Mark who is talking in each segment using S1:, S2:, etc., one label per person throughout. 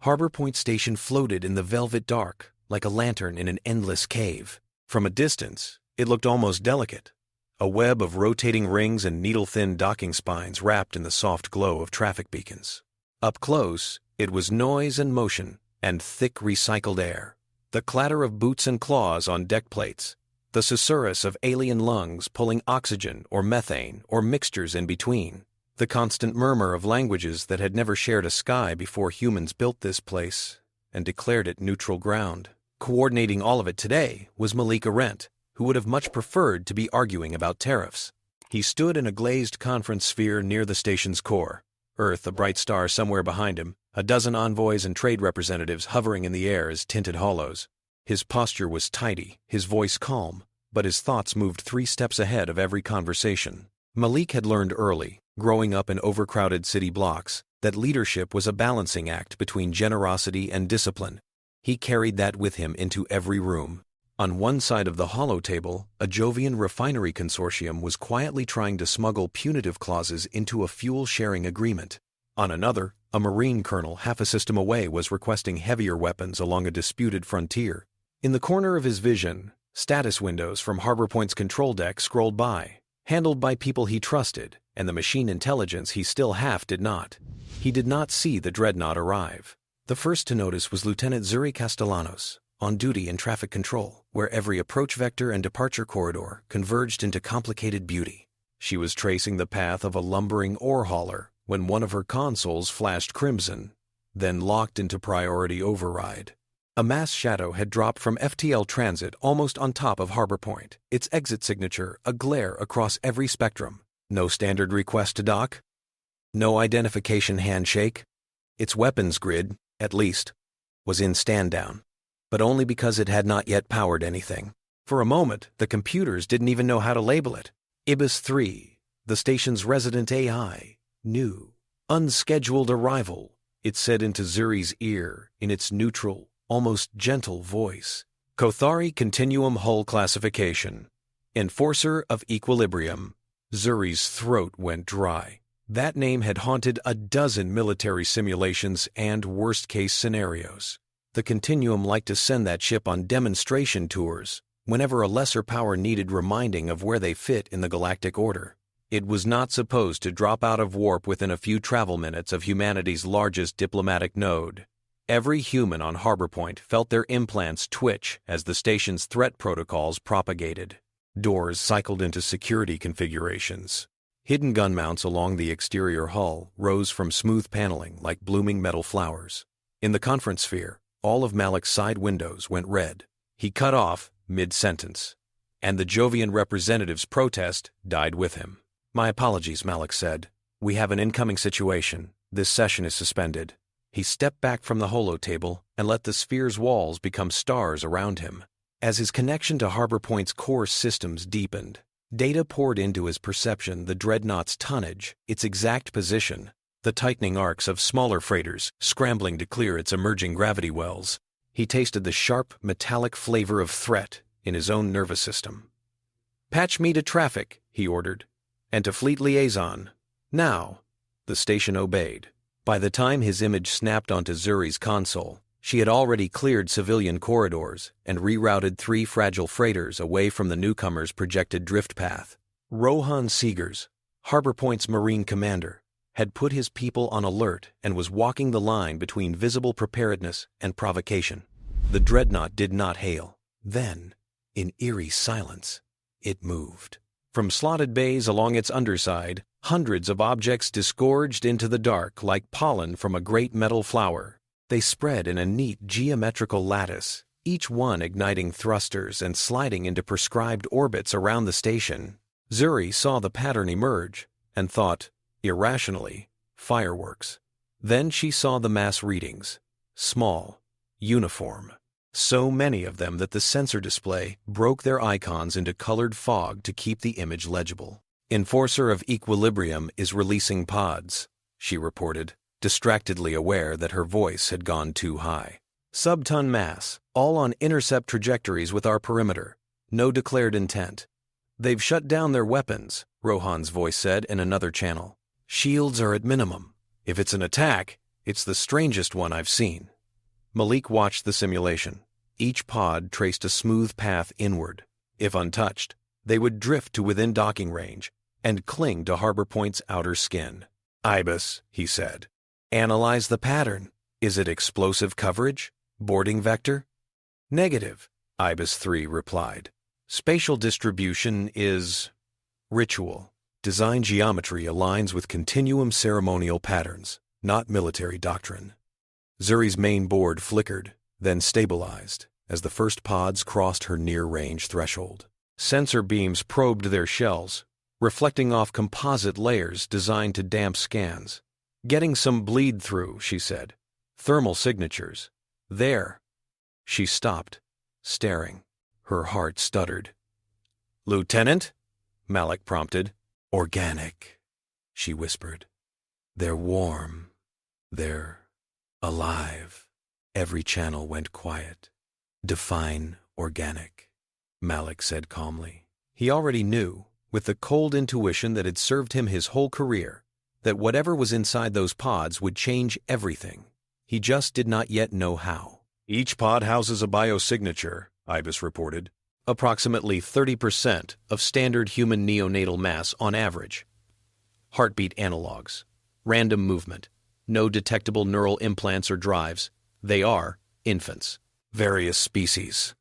S1: Harbor Point Station floated in the velvet dark, like a lantern in an endless cave. From a distance, it looked almost delicate. A web of rotating rings and needle-thin docking spines wrapped in the soft glow of traffic beacons. Up close, it was noise and motion, and thick recycled air. The clatter of boots and claws on deck plates, the susurrus of alien lungs pulling oxygen or methane or mixtures in between, the constant murmur of languages that had never shared a sky before humans built this place and declared it neutral ground. Coordinating all of it today was Malik Arendt, who would have much preferred to be arguing about tariffs. He stood in a glazed conference sphere near the station's core, Earth a bright star somewhere behind him, a dozen envoys and trade representatives hovering in the air as tinted hollows. His posture was tidy, his voice calm, but his thoughts moved 3 steps ahead of every conversation. Malik had learned early, growing up in overcrowded city blocks, that leadership was a balancing act between generosity and discipline. He carried that with him into every room. On one side of the hollow table, a Jovian refinery consortium was quietly trying to smuggle punitive clauses into a fuel-sharing agreement. On another, a Marine colonel half a system away was requesting heavier weapons along a disputed frontier. In the corner of his vision, status windows from Harbor Point's control deck scrolled by, handled by people he trusted, and the machine intelligence he still half did not. He did not see the dreadnought arrive. The first to notice was Lieutenant Zuri Castellanos, on duty in traffic control, where every approach vector and departure corridor converged into complicated beauty. She was tracing the path of a lumbering ore hauler when one of her consoles flashed crimson, then locked into priority override. A mass shadow had dropped from FTL Transit almost on top of Harbor Point, its exit signature a glare across every spectrum. No standard request to dock, no identification handshake. Its weapons grid, at least, was in stand-down, but only because it had not yet powered anything. For a moment, the computers didn't even know how to label it. Ibis 3, the station's resident AI, new, unscheduled arrival, it said into Zuri's ear in its neutral, almost gentle voice. Kothari Continuum Hull Classification. Enforcer of Equilibrium. Zuri's throat went dry. That name had haunted a dozen military simulations and worst-case scenarios. The Continuum liked to send that ship on demonstration tours whenever a lesser power needed reminding of where they fit in the galactic order. It was not supposed to drop out of warp within a few travel minutes of humanity's largest diplomatic node. Every human on Harbor Point felt their implants twitch as the station's threat protocols propagated. Doors cycled into security configurations. Hidden gun mounts along the exterior hull rose from smooth paneling like blooming metal flowers. In the conference sphere, all of Malik's side windows went red. He cut off mid-sentence, and the Jovian representative's protest died with him. "My apologies," Malik said. "We have an incoming situation. This session is suspended." He stepped back from the holotable and let the sphere's walls become stars around him. As his connection to Harbor Point's core systems deepened, data poured into his perception the dreadnought's tonnage, its exact position, the tightening arcs of smaller freighters scrambling to clear its emerging gravity wells. He tasted the sharp, metallic flavor of threat in his own nervous system. "Patch me to traffic," he ordered, "and to fleet liaison. Now." The station obeyed. By the time his image snapped onto Zuri's console, she had already cleared civilian corridors and rerouted 3 fragile freighters away from the newcomer's projected drift path. Rohan Seegers, Harbor Point's Marine commander, had put his people on alert and was walking the line between visible preparedness and provocation. The dreadnought did not hail. Then, in eerie silence, it moved. From slotted bays along its underside, hundreds of objects disgorged into the dark like pollen from a great metal flower. They spread in a neat geometrical lattice, each one igniting thrusters and sliding into prescribed orbits around the station. Zuri saw the pattern emerge and thought, irrationally, fireworks. Then she saw the mass readings, small, uniform. So many of them that the sensor display broke their icons into colored fog to keep the image legible. "Enforcer of Equilibrium is releasing pods," she reported, distractedly aware that her voice had gone too high. "Sub-ton mass, all on intercept trajectories with our perimeter. No declared intent. They've shut down their weapons," Rohan's voice said in another channel. "Shields are at minimum. If it's an attack, it's the strangest one I've seen." Malik watched the simulation. Each pod traced a smooth path inward. If untouched, they would drift to within docking range and cling to Harbor Point's outer skin. "Ibis," he said. "Analyze the pattern. Is it explosive coverage? Boarding vector?" "Negative," Ibis 3 replied. "Spatial distribution is ritual. Design geometry aligns with continuum ceremonial patterns, not military doctrine." Zuri's main board flickered, then stabilized as the first pods crossed her near-range threshold. Sensor beams probed their shells, reflecting off composite layers designed to damp scans. "Getting some bleed through," she said. "Thermal signatures. There." She stopped, staring. Her heart stuttered. "Lieutenant?" Malik prompted. "Organic," she whispered. "They're warm. They're alive." Every channel went quiet. "Define organic," Malik said calmly. He already knew, with the cold intuition that had served him his whole career, that whatever was inside those pods would change everything. He just did not yet know how. "Each pod houses a biosignature," Ibis reported. "Approximately 30% of standard human neonatal mass on average. Heartbeat analogs. Random movement. No detectable neural implants or drives. They are infants. Various species."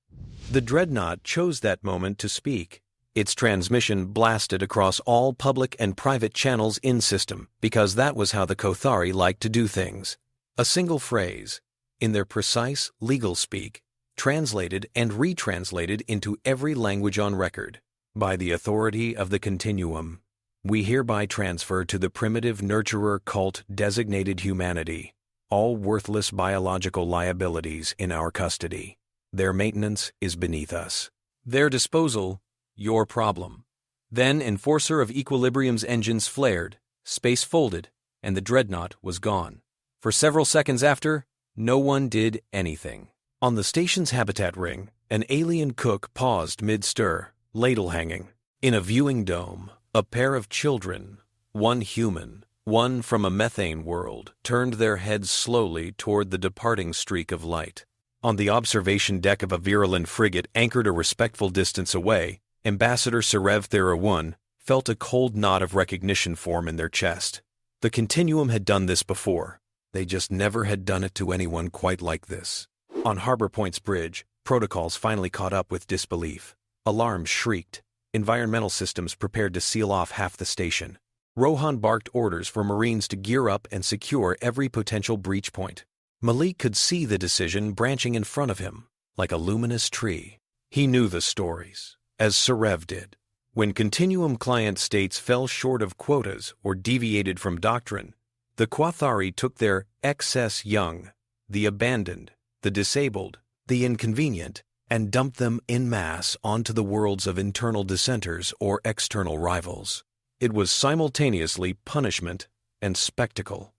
S1: The Dreadnought chose that moment to speak. Its transmission blasted across all public and private channels in system, because that was how the Kothari liked to do things. A single phrase, in their precise legal speak, translated and retranslated into every language on record. "By the authority of the Continuum, we hereby transfer to the primitive nurturer cult designated humanity all worthless biological liabilities in our custody. Their maintenance is beneath us. Their disposal, your problem." Then Enforcer of Equilibrium's engines flared, space folded, and the Dreadnought was gone. For several seconds after, no one did anything. On the station's habitat ring, an alien cook paused mid-stir, ladle hanging. In a viewing dome, a pair of children, one human, one from a methane world, turned their heads slowly toward the departing streak of light. On the observation deck of a virulent frigate anchored a respectful distance away, Ambassador Serev Thera-1 felt a cold knot of recognition form in their chest. The Continuum had done this before. They just never had done it to anyone quite like this. On Harbor Point's bridge, protocols finally caught up with disbelief. Alarms shrieked. Environmental systems prepared to seal off half the station. Rohan barked orders for Marines to gear up and secure every potential breach point. Malik could see the decision branching in front of him, like a luminous tree. He knew the stories, as Serev did. When Continuum client states fell short of quotas or deviated from doctrine, the Kothari took their excess young, the abandoned, the disabled, the inconvenient, and dumped them en masse onto the worlds of internal dissenters or external rivals. It was simultaneously punishment and spectacle.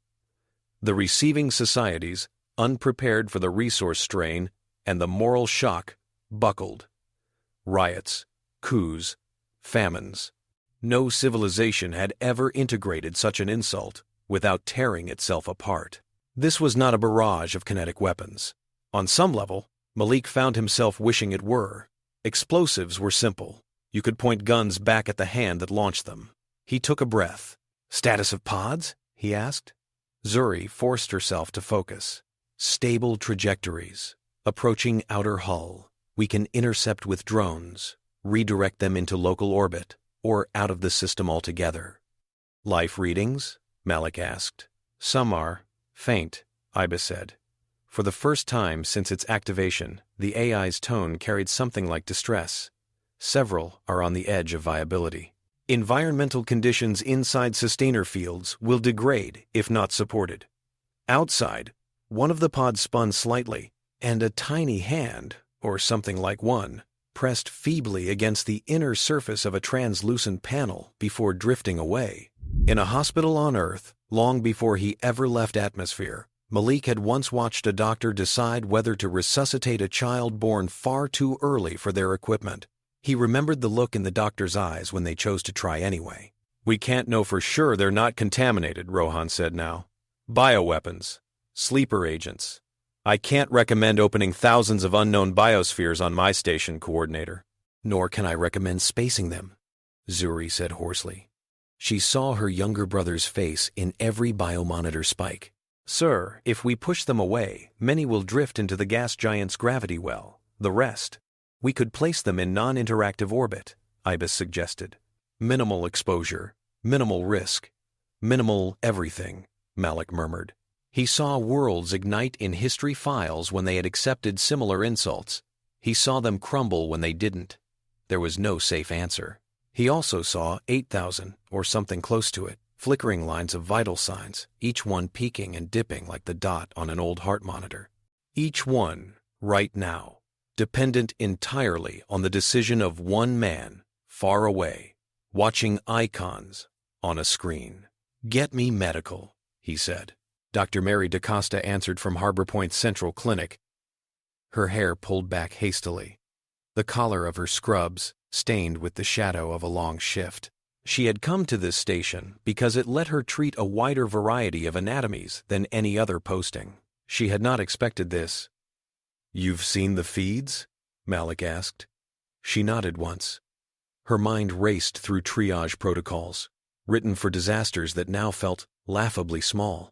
S1: The receiving societies, unprepared for the resource strain and the moral shock, buckled. Riots, coups, famines. No civilization had ever integrated such an insult without tearing itself apart. This was not a barrage of kinetic weapons. On some level, Malik found himself wishing it were. Explosives were simple. You could point guns back at the hand that launched them. He took a breath. "Status of pods?" he asked. Zuri forced herself to focus. "Stable trajectories. Approaching outer hull. We can intercept with drones, redirect them into local orbit, or out of the system altogether." "Life readings?" Malik asked. "Some are faint," Ibis said. For the first time since its activation, the AI's tone carried something like distress. "Several are on the edge of viability. Environmental conditions inside sustainer fields will degrade if not supported." Outside, one of the pods spun slightly, and a tiny hand, or something like one, pressed feebly against the inner surface of a translucent panel before drifting away. In a hospital on Earth, long before he ever left atmosphere, Malik had once watched a doctor decide whether to resuscitate a child born far too early for their equipment. He remembered the look in the doctor's eyes when they chose to try anyway. "We can't know for sure they're not contaminated," Rohan said now. "Bioweapons. Sleeper agents." I can't recommend opening thousands of unknown biospheres on my station, Coordinator. Nor can I recommend spacing them, Zuri said hoarsely. She saw her younger brother's face in every biomonitor spike. Sir, if we push them away, many will drift into the gas giant's gravity well. The rest, we could place them in non-interactive orbit, Ibis suggested. Minimal exposure, minimal risk, minimal everything, Malik murmured. He saw worlds ignite in history files when they had accepted similar insults. He saw them crumble when they didn't. There was no safe answer. He also saw 8,000, or something close to it, flickering lines of vital signs, each one peaking and dipping like the dot on an old heart monitor. Each one, right now, dependent entirely on the decision of one man, far away, watching icons on a screen. Get me medical, he said. Dr. Mary DaCosta answered from Harbor Point Central Clinic, her hair pulled back hastily, the collar of her scrubs stained with the shadow of a long shift. She had come to this station because it let her treat a wider variety of anatomies than any other posting. She had not expected this. "You've seen the feeds?" Malik asked. She nodded once. Her mind raced through triage protocols, written for disasters that now felt laughably small.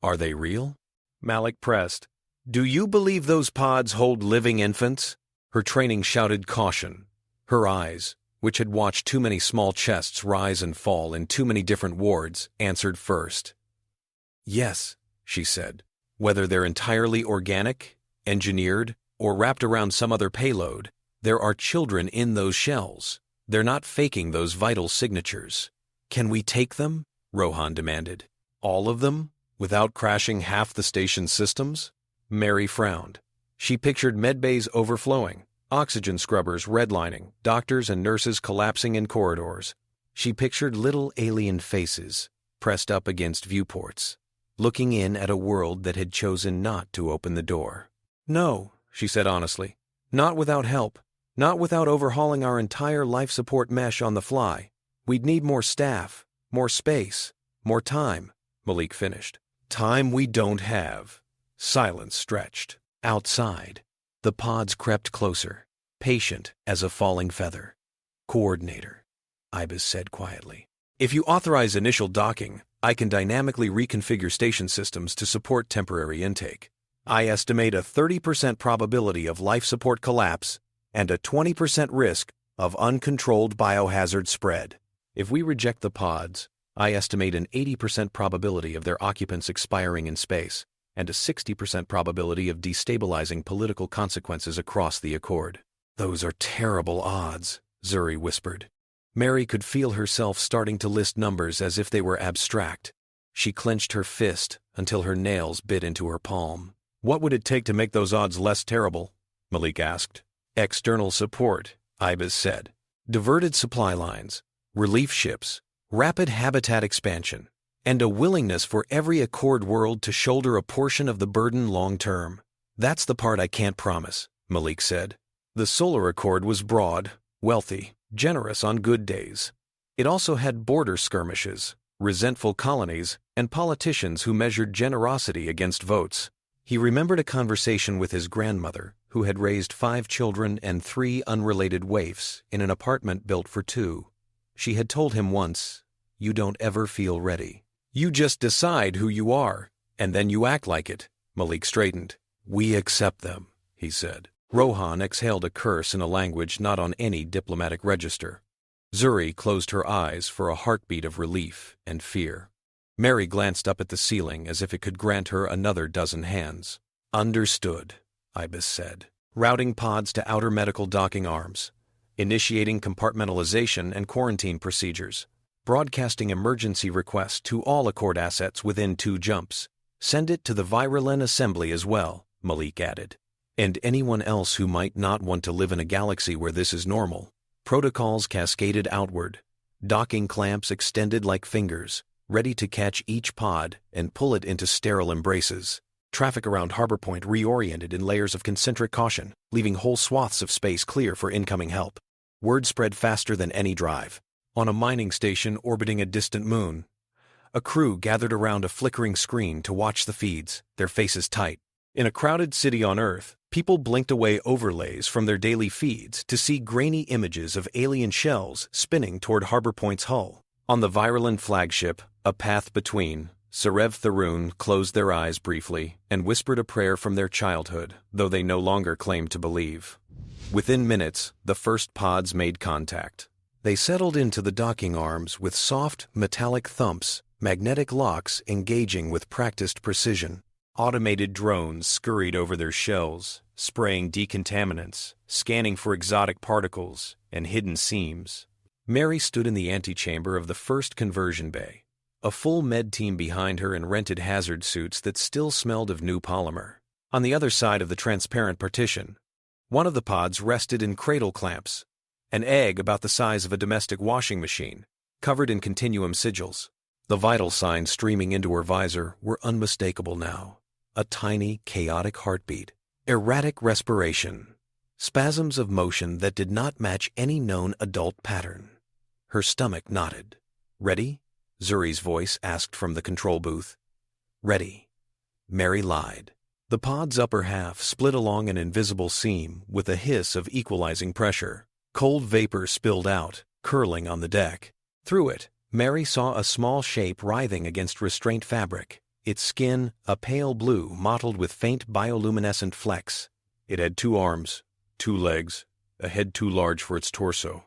S1: "Are they real?" Malik pressed. "Do you believe those pods hold living infants?" Her training shouted caution. Her eyes, which had watched too many small chests rise and fall in too many different wards, answered first. "Yes," she said. "Whether they're entirely organic, engineered, or wrapped around some other payload, there are children in those shells. They're not faking those vital signatures." "Can we take them?" Rohan demanded. "All of them? Without crashing half the station's systems?" Mary frowned. She pictured medbays overflowing, oxygen scrubbers redlining, doctors and nurses collapsing in corridors. She pictured little alien faces pressed up against viewports, looking in at a world that had chosen not to open the door. "No," she said honestly. "Not without help. Not without overhauling our entire life support mesh on the fly. We'd need more staff, more space, more time," Malik finished. "Time we don't have." Silence stretched. Outside, the pods crept closer, patient as a falling feather. "Coordinator," Ibis said quietly. "If you authorize initial docking, I can dynamically reconfigure station systems to support temporary intake. I estimate a 30% probability of life support collapse and a 20% risk of uncontrolled biohazard spread. If we reject the pods, I estimate an 80% probability of their occupants expiring in space and a 60% probability of destabilizing political consequences across the Accord." "Those are terrible odds," Zuri whispered. Mary could feel herself starting to list numbers as if they were abstract. She clenched her fist until her nails bit into her palm. "What would it take to make those odds less terrible?" Malik asked. "External support," Ibis said. "Diverted supply lines, relief ships, rapid habitat expansion, and a willingness for every Accord world to shoulder a portion of the burden long term. That's the part I can't promise," Malik said. The Solar Accord was broad, wealthy, generous on good days. It also had border skirmishes, resentful colonies, and politicians who measured generosity against votes. He remembered a conversation with his grandmother, who had raised 5 children and 3 unrelated waifs in an apartment built for 2. She had told him once, "You don't ever feel ready. You just decide who you are, and then you act like it." Malik straightened. "We accept them," he said. Rohan exhaled a curse in a language not on any diplomatic register. Zuri closed her eyes for a heartbeat of relief and fear. Mary glanced up at the ceiling as if it could grant her another dozen hands. "Understood," Ibis said. "Routing pods to outer medical docking arms. Initiating compartmentalization and quarantine procedures. Broadcasting emergency requests to all Accord assets within 2 jumps. Send it to the Virulent Assembly as well," Malik added. "And anyone else who might not want to live in a galaxy where this is normal." Protocols cascaded outward. Docking clamps extended like fingers, ready to catch each pod and pull it into sterile embraces. Traffic around Harbor Point reoriented in layers of concentric caution, leaving whole swaths of space clear for incoming help. Word spread faster than any drive. On a mining station orbiting a distant moon, a crew gathered around a flickering screen to watch the feeds, their faces tight. In a crowded city on Earth, people blinked away overlays from their daily feeds to see grainy images of alien shells spinning toward Harbor Point's hull. On the Vireland flagship, A Path Between, Serev Tharoon closed their eyes briefly and whispered a prayer from their childhood, though they no longer claimed to believe. Within minutes, the first pods made contact. They settled into the docking arms with soft, metallic thumps, magnetic locks engaging with practiced precision. Automated drones scurried over their shells, spraying decontaminants, scanning for exotic particles and hidden seams. Mary stood in the antechamber of the first conversion bay, a full med team behind her in rented hazard suits that still smelled of new polymer. On the other side of the transparent partition, one of the pods rested in cradle clamps, an egg about the size of a domestic washing machine, covered in continuum sigils. The vital signs streaming into her visor were unmistakable now. A tiny, chaotic heartbeat, erratic respiration, spasms of motion that did not match any known adult pattern. Her stomach knotted. "Ready?" Zuri's voice asked from the control booth. "Ready." Mary lied. The pod's upper half split along an invisible seam with a hiss of equalizing pressure. Cold vapor spilled out, curling on the deck. Through it, Mary saw a small shape writhing against restraint fabric, its skin a pale blue mottled with faint bioluminescent flecks. It had 2 arms, 2 legs, a head too large for its torso.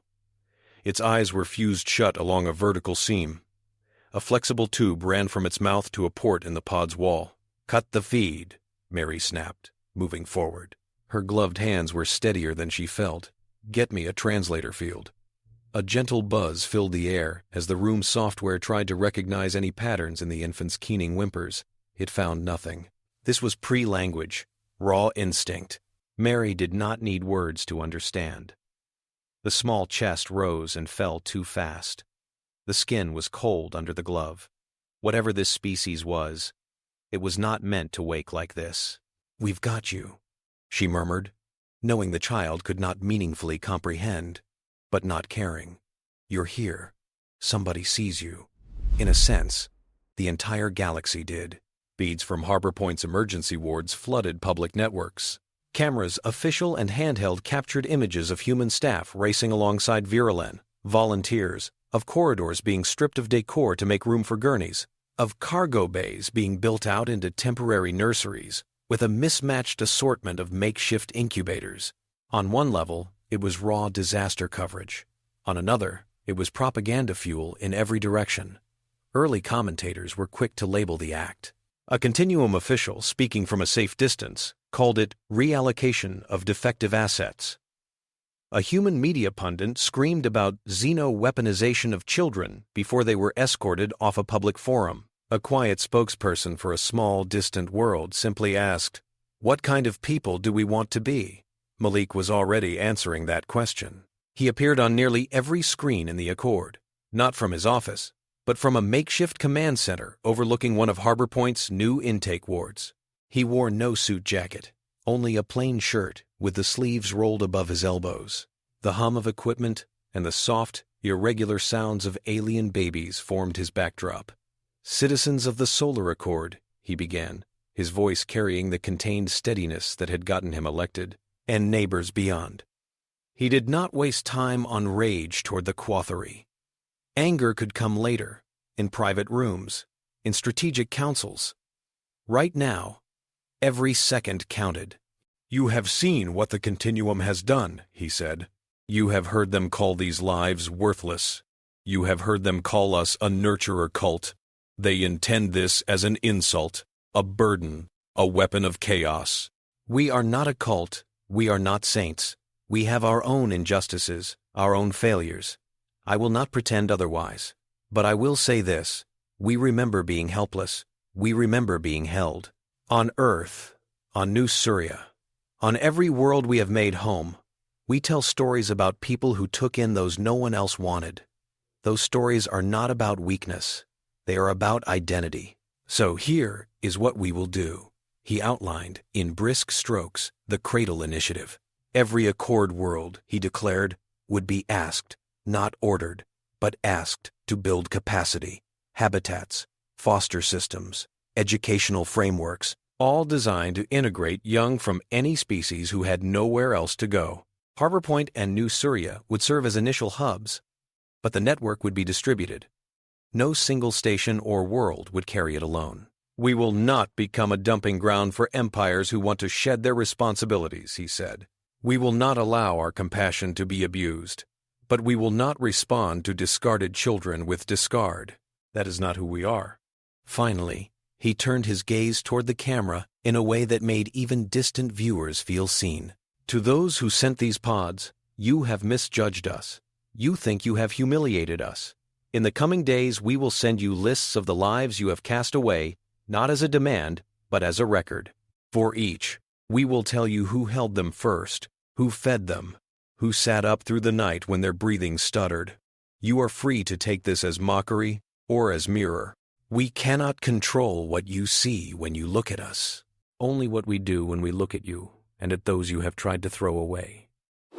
S1: Its eyes were fused shut along a vertical seam. A flexible tube ran from its mouth to a port in the pod's wall. "Cut the feed," Mary snapped, moving forward. Her gloved hands were steadier than she felt. "Get me a translator field." A gentle buzz filled the air as the room's software tried to recognize any patterns in the infant's keening whimpers. It found nothing. This was pre-language, raw instinct. Mary did not need words to understand. The small chest rose and fell too fast. The skin was cold under the glove. Whatever this species was, it was not meant to wake like this. "We've got you," she murmured, knowing the child could not meaningfully comprehend, but not caring. "You're here. Somebody sees you." In a sense, the entire galaxy did. Feeds from Harbor Point's emergency wards flooded public networks. Cameras, official and handheld, captured images of human staff racing alongside Virulent, volunteers, of corridors being stripped of decor to make room for gurneys, of cargo bays being built out into temporary nurseries, with a mismatched assortment of makeshift incubators. On one level, it was raw disaster coverage. On another, it was propaganda fuel in every direction. Early commentators were quick to label the act. A Continuum official, speaking from a safe distance, called it reallocation of defective assets. A human media pundit screamed about xeno-weaponization of children before they were escorted off a public forum. A quiet spokesperson for a small, distant world simply asked, "What kind of people do we want to be?" Malik was already answering that question. He appeared on nearly every screen in the Accord, not from his office, but from a makeshift command center overlooking one of Harbor Point's new intake wards. He wore no suit jacket, only a plain shirt with the sleeves rolled above his elbows. The hum of equipment and the soft, irregular sounds of alien babies formed his backdrop. "Citizens of the Solar Accord," he began, his voice carrying the contained steadiness that had gotten him elected, "and neighbors beyond." He did not waste time on rage toward the Quathery. Anger could come later, in private rooms, in strategic councils. Right now, every second counted. "You have seen what the Continuum has done," he said. "You have heard them call these lives worthless. You have heard them call us a nurturer cult. They intend this as an insult, a burden, a weapon of chaos. We are not a cult. We are not saints. We have our own injustices, our own failures. I will not pretend otherwise. But I will say this. We remember being helpless. We remember being held. On Earth, on New Surya, on every world we have made home, we tell stories about people who took in those no one else wanted. Those stories are not about weakness. They are about identity. So here is what we will do." He outlined, in brisk strokes, the Cradle Initiative. Every Accord world, he declared, would be asked, not ordered, but asked to build capacity, habitats, foster systems, educational frameworks, all designed to integrate young from any species who had nowhere else to go. Harbor Point and New Surya would serve as initial hubs, but the network would be distributed. No single station or world would carry it alone. "We will not become a dumping ground for empires who want to shed their responsibilities," he said. "We will not allow our compassion to be abused, but we will not respond to discarded children with discard. That is not who we are." Finally, he turned his gaze toward the camera in a way that made even distant viewers feel seen. "To those who sent these pods, you have misjudged us. You think you have humiliated us. In the coming days, we will send you lists of the lives you have cast away, not as a demand, but as a record. For each, we will tell you who held them first, who fed them, who sat up through the night when their breathing stuttered. You are free to take this as mockery or as mirror. We cannot control what you see when you look at us, only what we do when we look at you and at those you have tried to throw away."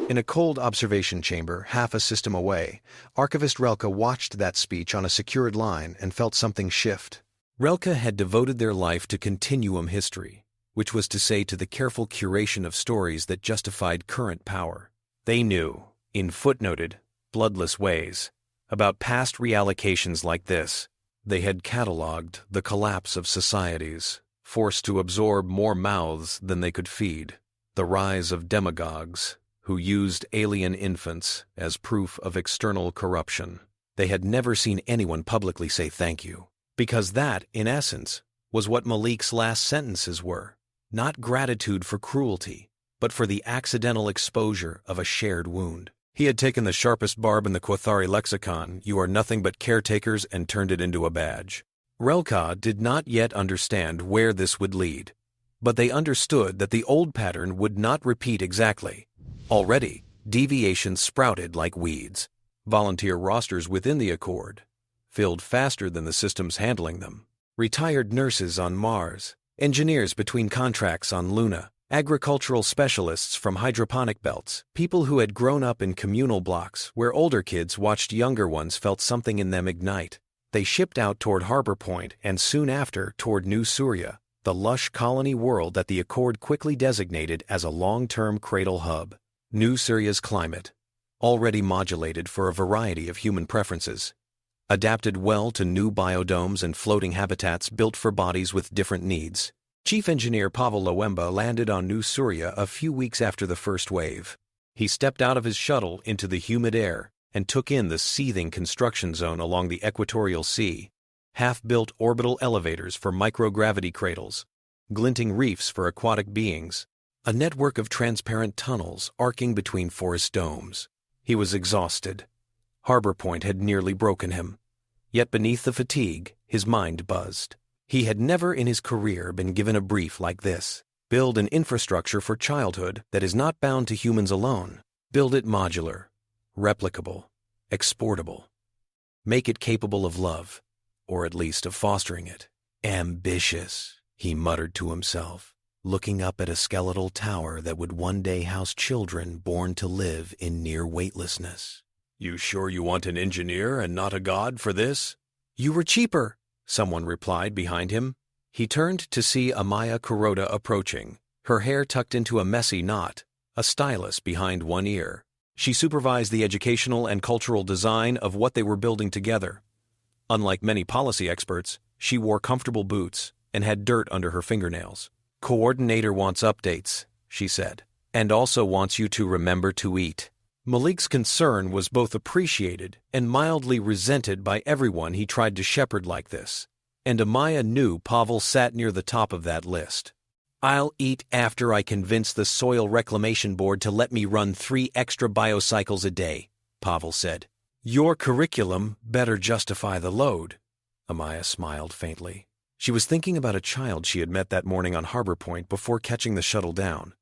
S1: In a cold observation chamber half a system away, archivist Relka watched that speech on a secured line and felt something shift. Relka had devoted their life to continuum history, which was to say to the careful curation of stories that justified current power. They knew, in footnoted, bloodless ways, about past reallocations like this. They had catalogued the collapse of societies, forced to absorb more mouths than they could feed, the rise of demagogues who used alien infants as proof of external corruption. They had never seen anyone publicly say thank you, because that, in essence, was what Malik's last sentences were. Not gratitude for cruelty, but for the accidental exposure of a shared wound. He had taken the sharpest barb in the Quathari lexicon, "You are nothing but caretakers," and turned it into a badge. Relka did not yet understand where this would lead, but they understood that the old pattern would not repeat exactly. Already, deviations sprouted like weeds. Volunteer rosters within the Accord filled faster than the systems handling them. Retired nurses on Mars, engineers between contracts on Luna, agricultural specialists from hydroponic belts, people who had grown up in communal blocks where older kids watched younger ones felt something in them ignite. They shipped out toward Harbor Point and soon after toward New Surya, the lush colony world that the Accord quickly designated as a long-term cradle hub. New Surya's climate, already modulated for a variety of human preferences, adapted well to new biodomes and floating habitats built for bodies with different needs. Chief Engineer Pavel Loemba landed on New Surya a few weeks after the first wave. He stepped out of his shuttle into the humid air and took in the seething construction zone along the equatorial sea, half-built orbital elevators for microgravity cradles, glinting reefs for aquatic beings, a network of transparent tunnels arcing between forest domes. He was exhausted. Harbor Point had nearly broken him. Yet beneath the fatigue, his mind buzzed. He had never in his career been given a brief like this. Build an infrastructure for childhood that is not bound to humans alone. Build it modular, replicable, exportable. Make it capable of love, or at least of fostering it. Ambitious, he muttered to himself, looking up at a skeletal tower that would one day house children born to live in near weightlessness. "You sure you want an engineer and not a god for this?" "You were cheaper," someone replied behind him. He turned to see Amaya Kuroda approaching, her hair tucked into a messy knot, a stylus behind one ear. She supervised the educational and cultural design of what they were building together. Unlike many policy experts, she wore comfortable boots and had dirt under her fingernails. "Coordinator wants updates," she said, "and also wants you to remember to eat." Malik's concern was both appreciated and mildly resented by everyone he tried to shepherd like this, and Amaya knew Pavel sat near the top of that list. "I'll eat after I convince the Soil Reclamation Board to let me run 3 extra biocycles a day," Pavel said. "Your curriculum better justify the load." Amaya smiled faintly. She was thinking about a child she had met that morning on Harbor Point before catching the shuttle down.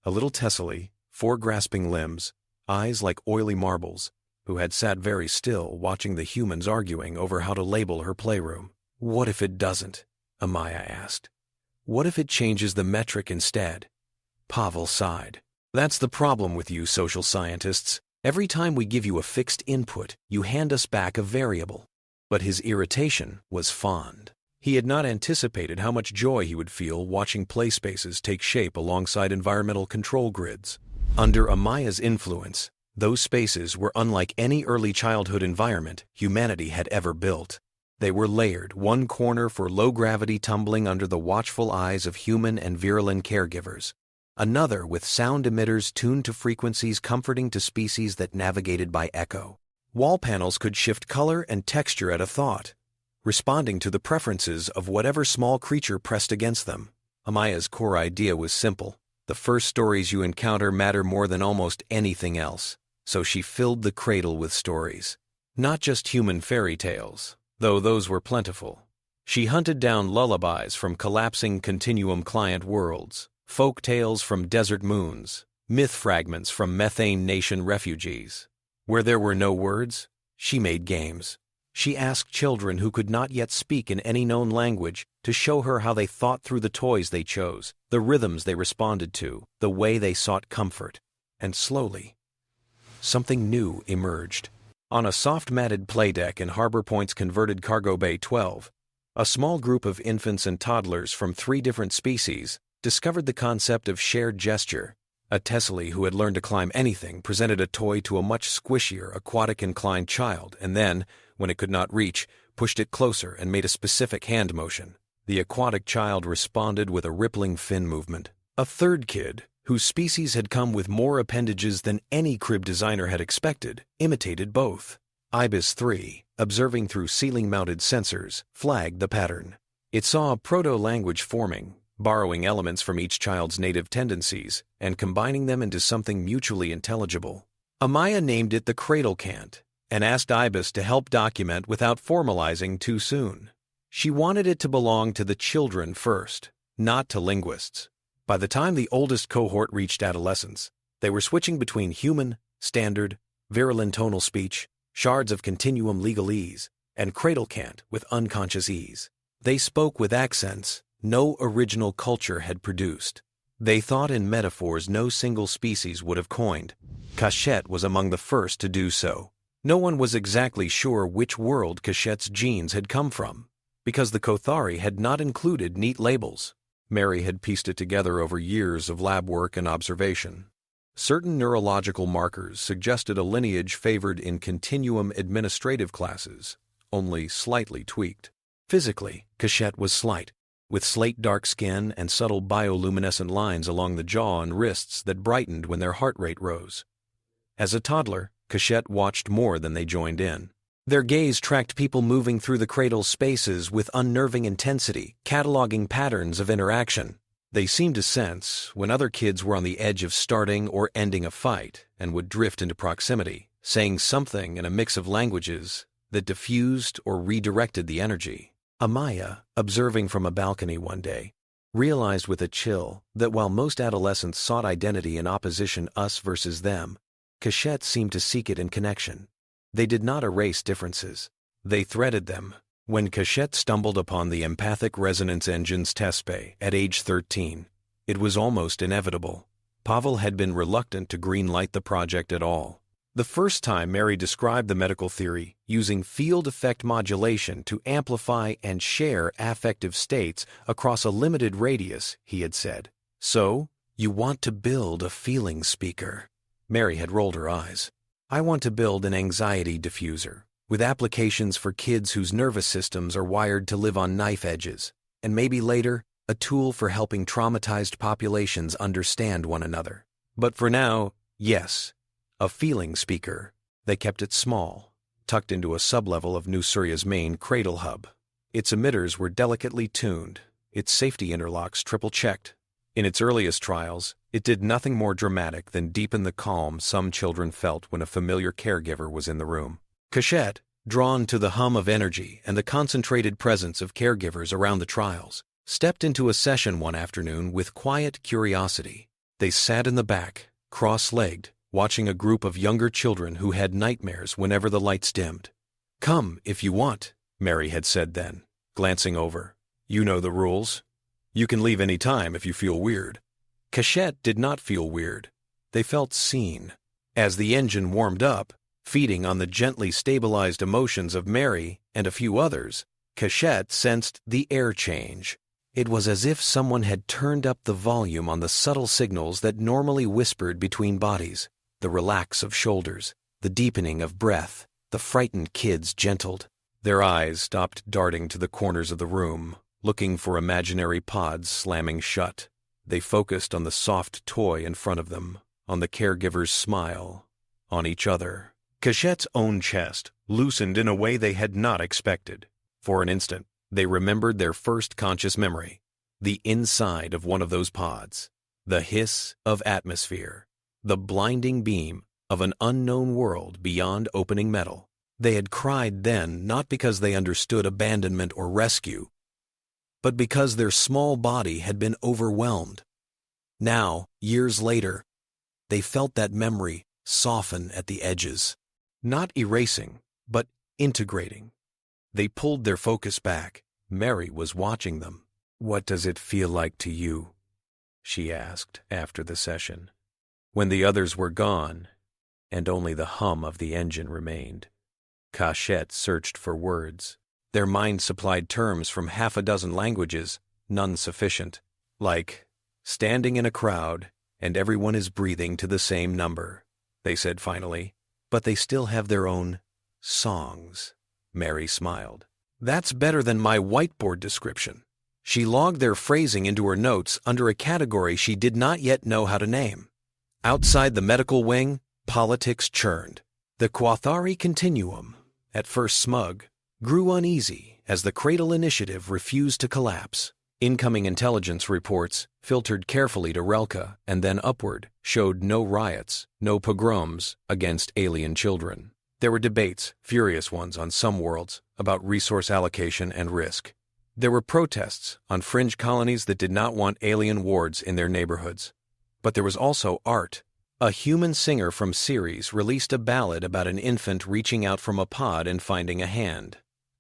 S1: A little tessely, 4 grasping limbs, eyes like oily marbles, who had sat very still watching the humans arguing over how to label her playroom. "What if it doesn't?" Amaya asked. "What if it changes the metric instead?" Pavel sighed. "That's the problem with you social scientists. Every time we give you a fixed input, you hand us back a variable." But his irritation was fond. He had not anticipated how much joy he would feel watching play spaces take shape alongside environmental control grids. Under Amaya's influence, those spaces were unlike any early childhood environment humanity had ever built. They were layered, one corner for low-gravity tumbling under the watchful eyes of human and virulent caregivers, another with sound emitters tuned to frequencies comforting to species that navigated by echo. Wall panels could shift color and texture at a thought, responding to the preferences of whatever small creature pressed against them. Amaya's core idea was simple. The first stories you encounter matter more than almost anything else, so she filled the cradle with stories. Not just human fairy tales, though those were plentiful. She hunted down lullabies from collapsing continuum client worlds, folk tales from desert moons, myth fragments from methane nation refugees. Where there were no words, she made games. She asked children who could not yet speak in any known language to show her how they thought through the toys they chose, the rhythms they responded to, the way they sought comfort. And slowly, something new emerged. On a soft-matted playdeck in Harbor Point's converted cargo bay 12, a small group of infants and toddlers from 3 different species discovered the concept of shared gesture. A tesserae who had learned to climb anything presented a toy to a much squishier, aquatic-inclined child and then, when it could not reach, pushed it closer and made a specific hand motion. The aquatic child responded with a rippling fin movement. A third kid, whose species had come with more appendages than any crib designer had expected, imitated both. Ibis 3, observing through ceiling-mounted sensors, flagged the pattern. It saw a proto-language forming, borrowing elements from each child's native tendencies and combining them into something mutually intelligible. Amaya named it the cradle cant and asked Ibis to help document without formalizing too soon. She wanted it to belong to the children first, not to linguists. By the time the oldest cohort reached adolescence, they were switching between human, standard, virulent tonal speech, shards of continuum legalese, and cradle cant with unconscious ease. They spoke with accents no original culture had produced. They thought in metaphors no single species would have coined. Cachette was among the first to do so. No one was exactly sure which world Cachette's genes had come from, because the Kothari had not included neat labels. Mary had pieced it together over years of lab work and observation. Certain neurological markers suggested a lineage favored in continuum administrative classes, only slightly tweaked. Physically, Cachette was slight, with slate-dark skin and subtle bioluminescent lines along the jaw and wrists that brightened when their heart rate rose. As a toddler, Cachette watched more than they joined in. Their gaze tracked people moving through the cradle's spaces with unnerving intensity, cataloging patterns of interaction. They seemed to sense when other kids were on the edge of starting or ending a fight and would drift into proximity, saying something in a mix of languages that diffused or redirected the energy. Amaya, observing from a balcony one day, realized with a chill that while most adolescents sought identity in opposition us versus them, Cachette seemed to seek it in connection. They did not erase differences. They threaded them. When Cachette stumbled upon the empathic resonance engine's test bay at age 13, it was almost inevitable. Pavel had been reluctant to greenlight the project at all. The first time Mary described the medical theory using field effect modulation to amplify and share affective states across a limited radius, he had said, "So, you want to build a feeling speaker." Mary had rolled her eyes. "I want to build an anxiety diffuser, with applications for kids whose nervous systems are wired to live on knife edges, and maybe later, a tool for helping traumatized populations understand one another. But for now, yes, a feeling speaker." They kept it small, tucked into a sublevel of New Surya's main cradle hub. Its emitters were delicately tuned, its safety interlocks triple-checked. In its earliest trials, it did nothing more dramatic than deepen the calm some children felt when a familiar caregiver was in the room. Cachette, drawn to the hum of energy and the concentrated presence of caregivers around the trials, stepped into a session one afternoon with quiet curiosity. They sat in the back, cross-legged, watching a group of younger children who had nightmares whenever the lights dimmed. "Come if you want," Mary had said then, glancing over. "You know the rules. You can leave any time if you feel weird." Cachette did not feel weird. They felt seen. As the engine warmed up, feeding on the gently stabilized emotions of Mary and a few others, Cachette sensed the air change. It was as if someone had turned up the volume on the subtle signals that normally whispered between bodies, the relax of shoulders, the deepening of breath. The frightened kids gentled. Their eyes stopped darting to the corners of the room, looking for imaginary pods slamming shut. They focused on the soft toy in front of them, on the caregiver's smile, on each other. Cachette's own chest loosened in a way they had not expected. For an instant, they remembered their first conscious memory, the inside of one of those pods, the hiss of atmosphere, the blinding beam of an unknown world beyond opening metal. They had cried then not because they understood abandonment or rescue, but because their small body had been overwhelmed. Now, years later, they felt that memory soften at the edges, not erasing, but integrating. They pulled their focus back. Mary was watching them. "What does it feel like to you?" she asked after the session, when the others were gone and only the hum of the engine remained. Cachette searched for words. Their mind supplied terms from half a dozen languages, none sufficient, like standing in a crowd and everyone is breathing to the same number, they said finally, but they still have their own songs. Mary smiled. "That's better than my whiteboard description." She logged their phrasing into her notes under a category she did not yet know how to name. Outside the medical wing, politics churned. The Quathari Continuum, at first smug, grew uneasy as the Cradle Initiative refused to collapse. Incoming intelligence reports, filtered carefully to Relka and then upward, showed no riots, no pogroms against alien children. There were debates, furious ones on some worlds, about resource allocation and risk. There were protests on fringe colonies that did not want alien wards in their neighborhoods. But there was also art. A human singer from Ceres released a ballad about an infant reaching out from a pod and finding a hand.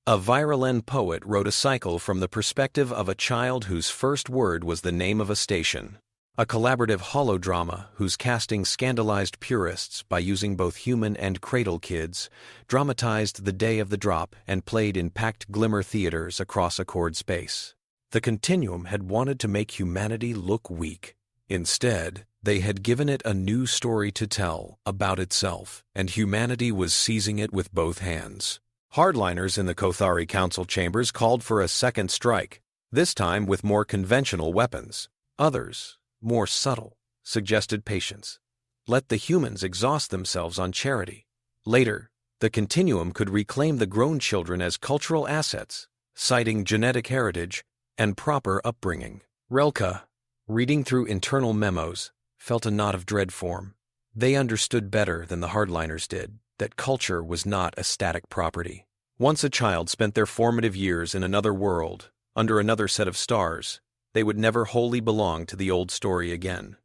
S1: A Viralen poet wrote a cycle from the perspective of a child whose first word was the name of a station. A collaborative holodrama whose casting scandalized purists by using both human and cradle kids, dramatized the day of the drop and played in packed glimmer theaters across a chord space. The Continuum had wanted to make humanity look weak. Instead, they had given it a new story to tell about itself, and humanity was seizing it with both hands. Hardliners in the Kothari Council chambers called for a second strike, this time with more conventional weapons. Others, more subtle, suggested patience. Let the humans exhaust themselves on charity. Later, the Continuum could reclaim the grown children as cultural assets, citing genetic heritage and proper upbringing. Relka, reading through internal memos, felt a knot of dread form. They understood better than the hardliners did that culture was not a static property. Once a child spent their formative years in another world, under another set of stars, they would never wholly belong to the old story again.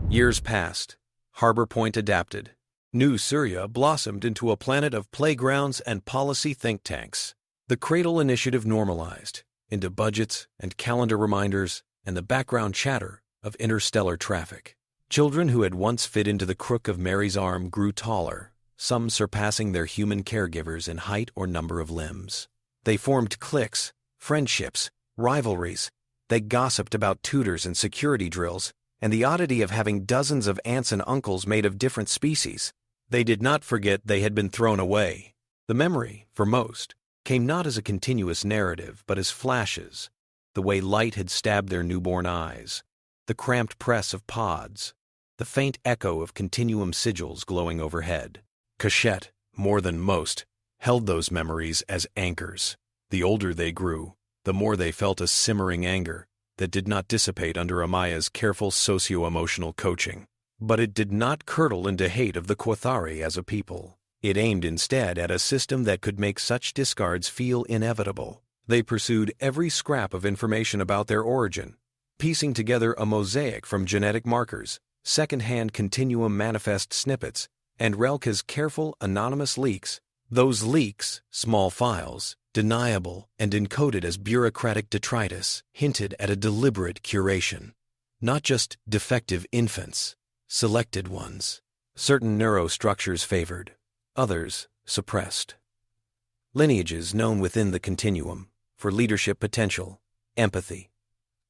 S1: Years passed. Harbor Point adapted. New Surya blossomed into a planet of playgrounds and policy think tanks. The Cradle Initiative normalized into budgets and calendar reminders and the background chatter of interstellar traffic. Children who had once fit into the crook of Mary's arm grew taller, some surpassing their human caregivers in height or number of limbs. They formed cliques, friendships, rivalries. They gossiped about tutors and security drills, and the oddity of having dozens of aunts and uncles made of different species. They did not forget they had been thrown away. The memory, for most, came not as a continuous narrative, but as flashes, the way light had stabbed their newborn eyes, the cramped press of pods, the faint echo of Continuum sigils glowing overhead. Cachette, more than most, held those memories as anchors. The older they grew, the more they felt a simmering anger that did not dissipate under Amaya's careful socio-emotional coaching. But it did not curdle into hate of the Quathari as a people. It aimed instead at a system that could make such discards feel inevitable. They pursued every scrap of information about their origin, piecing together a mosaic from genetic markers, second-hand Continuum manifest snippets, and Relka's careful, anonymous leaks. Those leaks, small files, deniable and encoded as bureaucratic detritus, hinted at a deliberate curation. Not just defective infants, selected ones. Certain neurostructures favored, others suppressed. Lineages known within the Continuum, for leadership potential, empathy,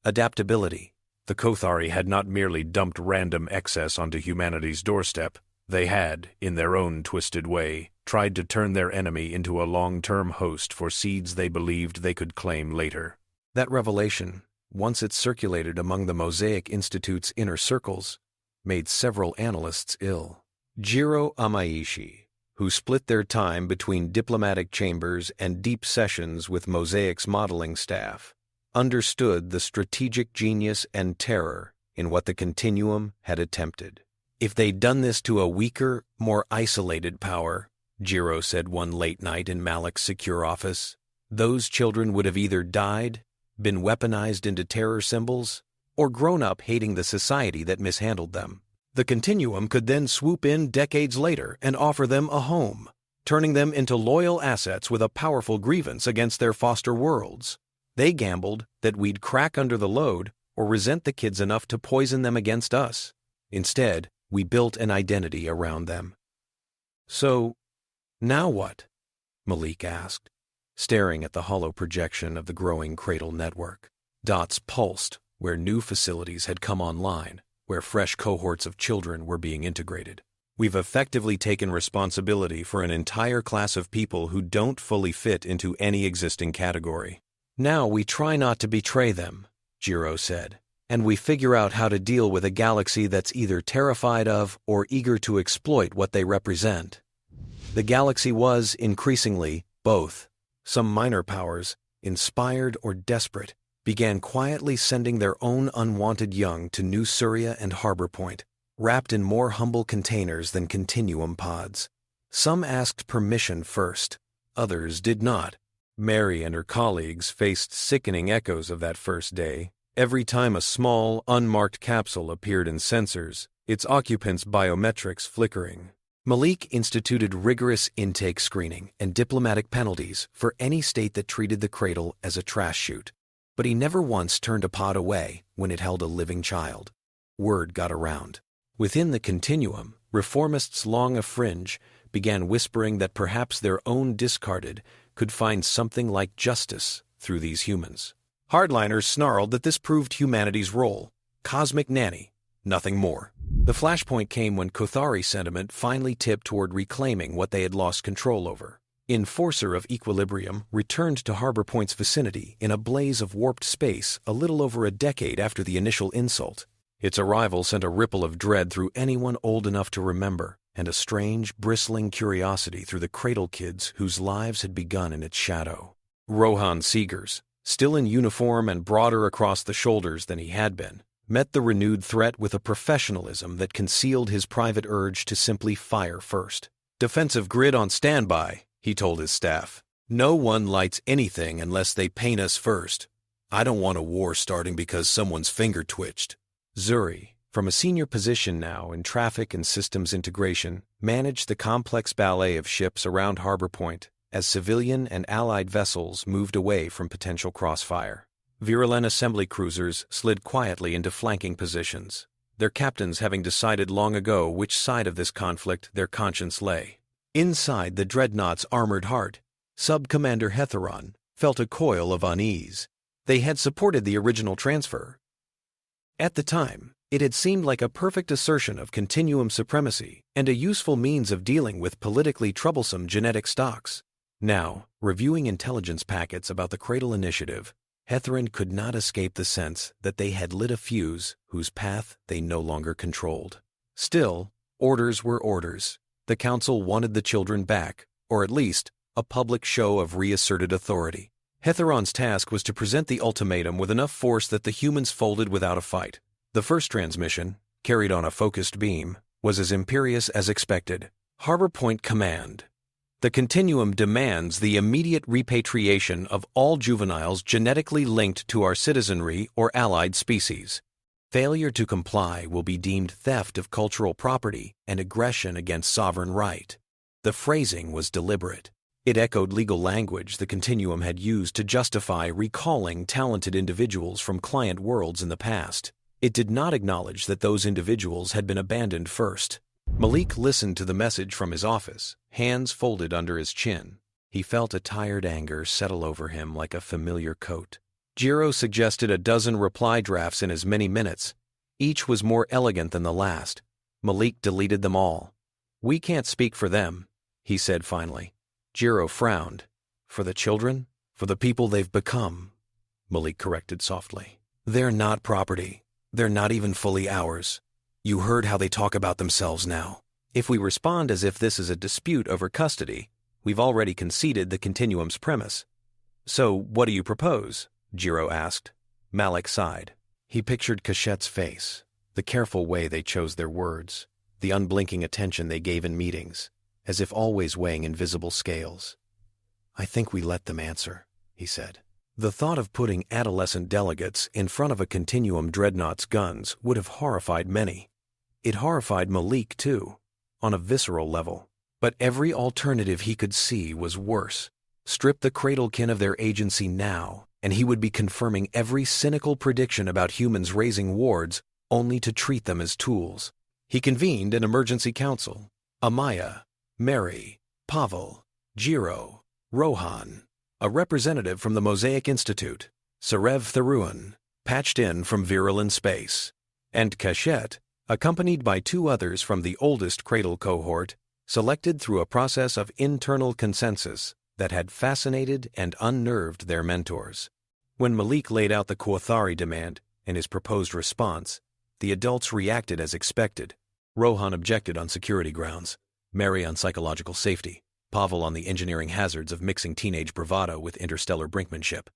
S1: adaptability. The Kothari had not merely dumped random excess onto humanity's doorstep. They had, in their own twisted way, tried to turn their enemy into a long-term host for seeds they believed they could claim later. That revelation, once it circulated among the Mosaic Institute's inner circles, made several analysts ill. Jiro Amaishi, who split their time between diplomatic chambers and deep sessions with Mosaic's modeling staff, understood the strategic genius and terror in what the Continuum had attempted. If they'd done this to a weaker, more isolated power, Jiro said one late night in Malik's secure office, those children would have either died, been weaponized into terror symbols, or grown up hating the society that mishandled them. The Continuum could then swoop in decades later and offer them a home, turning them into loyal assets with a powerful grievance against their foster worlds. They gambled that we'd crack under the load or resent the kids enough to poison them against us. Instead, we built an identity around them. So, now what? Malik asked, staring at the hollow projection of the growing cradle network. Dots pulsed where new facilities had come online, where fresh cohorts of children were being integrated. We've effectively taken responsibility for an entire class of people who don't fully fit into any existing category. Now we try not to betray them, Jiro said, and we figure out how to deal with a galaxy that's either terrified of or eager to exploit what they represent. The galaxy was, increasingly, both. Some minor powers, inspired or desperate, began quietly sending their own unwanted young to New Surya and Harbor Point, wrapped in more humble containers than Continuum pods. Some asked permission first, others did not. Mary and her colleagues faced sickening echoes of that first day. Every time a small, unmarked capsule appeared in sensors, its occupants' biometrics flickering. Malik instituted rigorous intake screening and diplomatic penalties for any state that treated the cradle as a trash chute. But he never once turned a pod away when it held a living child. Word got around. Within the Continuum, reformists long a fringe began whispering that perhaps their own discarded could find something like justice through these humans. Hardliners snarled that this proved humanity's role, cosmic nanny, nothing more. The flashpoint came when Kothari sentiment finally tipped toward reclaiming what they had lost control over. Enforcer of Equilibrium returned to Harbor Point's vicinity in a blaze of warped space a little over a decade after the initial insult. Its arrival sent a ripple of dread through anyone old enough to remember, and a strange, bristling curiosity through the cradle kids whose lives had begun in its shadow. Rohan Seegers, still in uniform and broader across the shoulders than he had been, met the renewed threat with a professionalism that concealed his private urge to simply fire first. "Defensive grid on standby," he told his staff. "No one lights anything unless they paint us first. I don't want a war starting because someone's finger twitched." Zuri, from a senior position now in traffic and systems integration, managed the complex ballet of ships around Harbor Point as civilian and allied vessels moved away from potential crossfire. Virulent assembly cruisers slid quietly into flanking positions, their captains having decided long ago which side of this conflict their conscience lay. Inside the dreadnought's armored heart, Sub-Commander Hetheron felt a coil of unease. They had supported the original transfer. At the time, it had seemed like a perfect assertion of Continuum supremacy and a useful means of dealing with politically troublesome genetic stocks. Now, reviewing intelligence packets about the Cradle Initiative, Hetheron could not escape the sense that they had lit a fuse whose path they no longer controlled. Still, orders were orders. The Council wanted the children back, or at least a public show of reasserted authority. Hetheron's task was to present the ultimatum with enough force that the humans folded without a fight. The first transmission, carried on a focused beam, was as imperious as expected. Harbor Point Command. The Continuum demands the immediate repatriation of all juveniles genetically linked to our citizenry or allied species. Failure to comply will be deemed theft of cultural property and aggression against sovereign right. The phrasing was deliberate. It echoed legal language the Continuum had used to justify recalling talented individuals from client worlds in the past. It did not acknowledge that those individuals had been abandoned first. Malik listened to the message from his office, hands folded under his chin. He felt a tired anger settle over him like a familiar coat. Jiro suggested a dozen reply drafts in as many minutes. Each was more elegant than the last. Malik deleted them all. "We can't speak for them," he said finally. Jiro frowned. "For the children? For the people they've become," Malik corrected softly. "They're not property. They're not even fully ours. You heard how they talk about themselves now. If we respond as if this is a dispute over custody, we've already conceded the continuum's premise." "So what do you propose?" Jiro asked. Malik sighed. He pictured Kashet's face, the careful way they chose their words, the unblinking attention they gave in meetings, as if always weighing invisible scales. "I think we let them answer," he said. The thought of putting adolescent delegates in front of a continuum dreadnought's guns would have horrified many. It horrified Malik, too, on a visceral level. But every alternative he could see was worse. Strip the Cradlekin of their agency now, and he would be confirming every cynical prediction about humans raising wards only to treat them as tools. He convened an emergency council. Amaya, Mary, Pavel, Jiro, Rohan, a representative from the Mosaic Institute, Sarev Tharuan, patched in from Virulent Space, and Kashet, accompanied by 2 others from the oldest Cradle cohort, selected through a process of internal consensus that had fascinated and unnerved their mentors. When Malik laid out the Kuathari demand and his proposed response, the adults reacted as expected. Rohan objected on security grounds, Mary on psychological safety, Pavel on the engineering hazards of mixing teenage bravado with interstellar brinkmanship.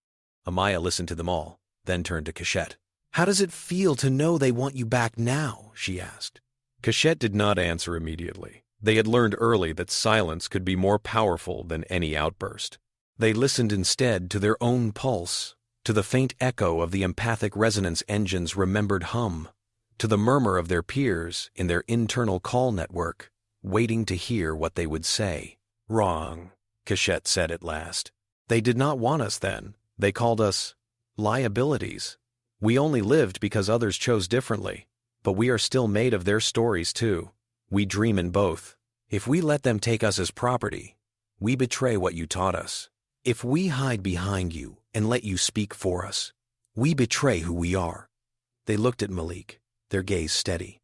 S1: Amaya listened to them all, then turned to Kashet. "How does it feel to know they want you back now?" she asked. Kashet did not answer immediately. They had learned early that silence could be more powerful than any outburst. They listened instead to their own pulse, to the faint echo of the empathic resonance engine's remembered hum, to the murmur of their peers in their internal call network, waiting to hear what they would say. "Wrong," Kashet said at last. "They did not want us then. They called us liabilities. We only lived because others chose differently, but we are still made of their stories too. We dream in both. If we let them take us as property, we betray what you taught us. If we hide behind you and let you speak for us, we betray who we are." They looked at Malik, their gaze steady.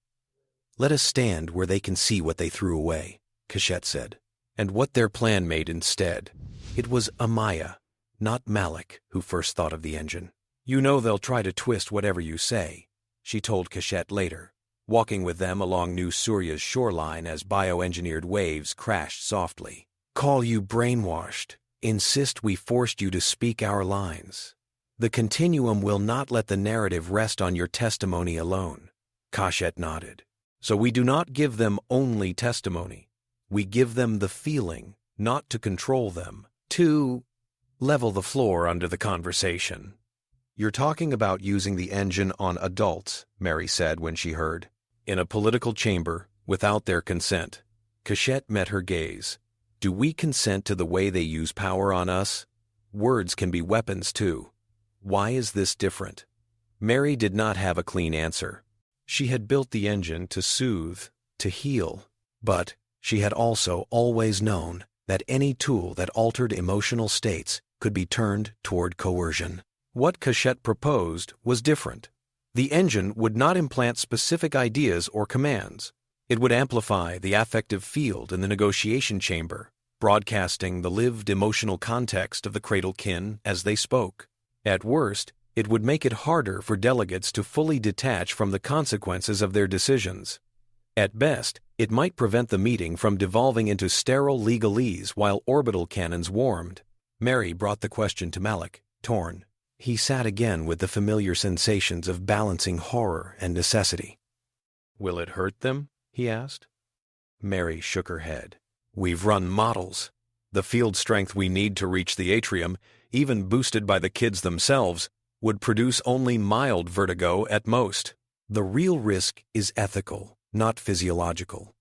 S1: "Let us stand where they can see what they threw away," Kashet said. And what their plan made instead. It was Amaya, not Malik, who first thought of the engine. "You know they'll try to twist whatever you say," she told Kashet later, walking with them along New Surya's shoreline as bioengineered waves crashed softly. "Call you brainwashed, insist we forced you to speak our lines. The continuum will not let the narrative rest on your testimony alone." Kashet nodded. "So we do not give them only testimony. We give them the feeling, not to control them, to level the floor under the conversation." "You're talking about using the engine on adults," Mary said when she heard. "In a political chamber, without their consent." Kashet met her gaze. "Do we consent to the way they use power on us? Words can be weapons too. Why is this different?" Mary did not have a clean answer. She had built the engine to soothe, to heal, but she had also always known that any tool that altered emotional states could be turned toward coercion. What Kashet proposed was different. The engine would not implant specific ideas or commands. It would amplify the affective field in the negotiation chamber, broadcasting the lived emotional context of the Cradlekin as they spoke. At worst, it would make it harder for delegates to fully detach from the consequences of their decisions. At best, it might prevent the meeting from devolving into sterile legalese while orbital cannons warmed. Mary brought the question to Malik, torn. He sat again with the familiar sensations of balancing horror and necessity. "Will it hurt them?" he asked. Mary shook her head. "We've run models. The field strength we need to reach the atrium, even boosted by the kids themselves, would produce only mild vertigo at most. The real risk is ethical, not physiological.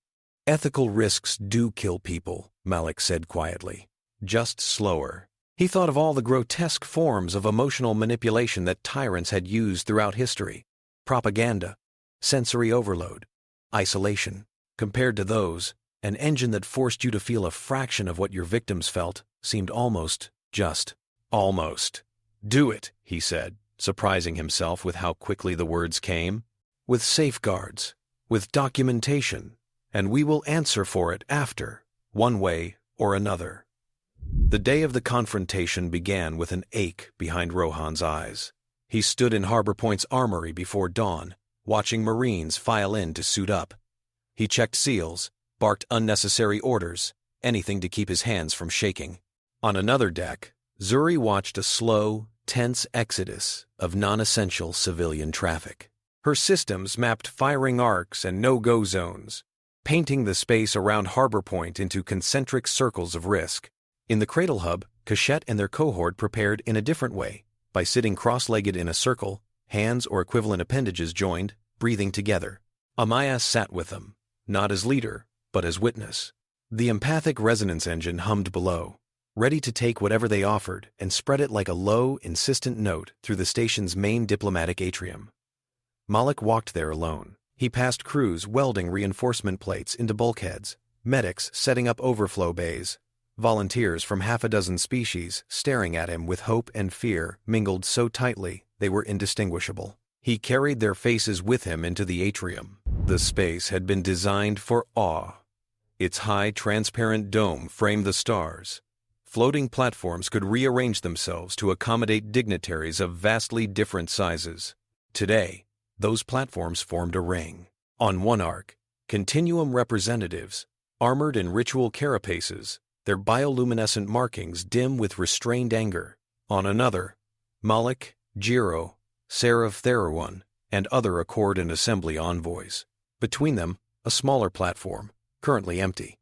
S1: Ethical risks do kill people," Malik said quietly. "Just slower." He thought of all the grotesque forms of emotional manipulation that tyrants had used throughout history. Propaganda, sensory overload, isolation. Compared to those, an engine that forced you to feel a fraction of what your victims felt seemed almost just. Almost. Do it, he said, surprising himself with how quickly the words came. With safeguards, with documentation, and we will answer for it after, one way or another. The day of the confrontation began with an ache behind Rohan's eyes. He stood in Harbor Point's armory before dawn, watching Marines file in to suit up. He checked seals, barked unnecessary orders, anything to keep his hands from shaking. On another deck, Zuri watched a slow, tense exodus of non-essential civilian traffic. Her systems mapped firing arcs and no-go zones, painting the space around Harbor Point into concentric circles of risk. In the Cradle Hub, Cachette and their cohort prepared in a different way, by sitting cross-legged in a circle, hands or equivalent appendages joined, breathing together. Amaya sat with them, not as leader, but as witness. The empathic resonance engine hummed below, ready to take whatever they offered and spread it like a low, insistent note through the station's main diplomatic atrium. Malik walked there alone. He passed crews welding reinforcement plates into bulkheads, medics setting up overflow bays, volunteers from half a dozen species staring at him with hope and fear mingled so tightly they were indistinguishable. He carried their faces with him into the atrium. The space had been designed for awe. Its high, transparent dome framed the stars. Floating platforms could rearrange themselves to accommodate dignitaries of vastly different sizes. Today, those platforms formed a ring. On one arc, Continuum representatives, armored in ritual carapaces, their bioluminescent markings dim with restrained anger. On another, Malik, Jiro, Seraph Theruan, and other Accord and Assembly envoys. Between them, a smaller platform, currently empty.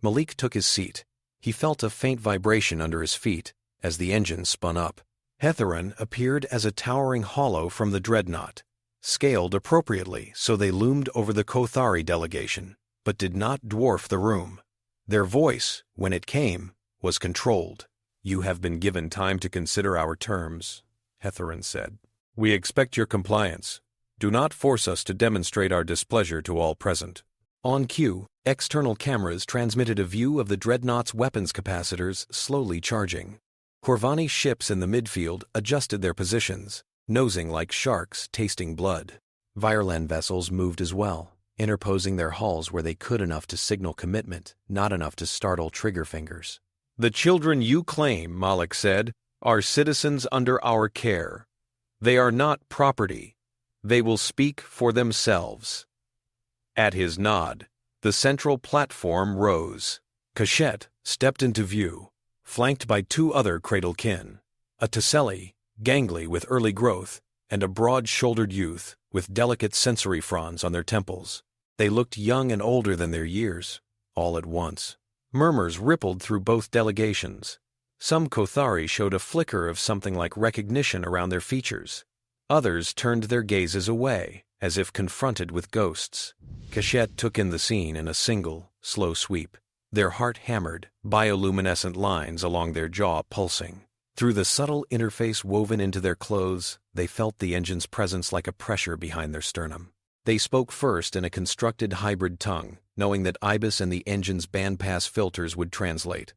S1: Malik took his seat. He felt a faint vibration under his feet as the engine spun up. Hetheron appeared as a towering hollow from the dreadnought, scaled appropriately so they loomed over the Kothari delegation, but did not dwarf the room. Their voice, when it came, was controlled. "You have been given time to consider our terms," Hetheron said. "We expect your compliance. Do not force us to demonstrate our displeasure to all present." On cue, external cameras transmitted a view of the dreadnought's weapons capacitors slowly charging. Corvani ships in the midfield adjusted their positions, nosing like sharks tasting blood. Vireland vessels moved as well, interposing their hulls where they could enough to signal commitment, not enough to startle trigger fingers. "The children you claim," Malik said, "are citizens under our care. They are not property. They will speak for themselves." At his nod, the central platform rose. Cachette stepped into view, flanked by two other cradle kin, a Taselli, gangly with early growth, and a broad-shouldered youth with delicate sensory fronds on their temples. They looked young and older than their years, all at once. Murmurs rippled through both delegations. Some Kothari showed a flicker of something like recognition around their features. Others turned their gazes away, as if confronted with ghosts. Cachette took in the scene in a single, slow sweep, their heart-hammered, bioluminescent lines along their jaw pulsing. Through the subtle interface woven into their clothes, they felt the engine's presence like a pressure behind their sternum. They spoke first in a constructed hybrid tongue, knowing that IBIS and the engine's bandpass filters would translate.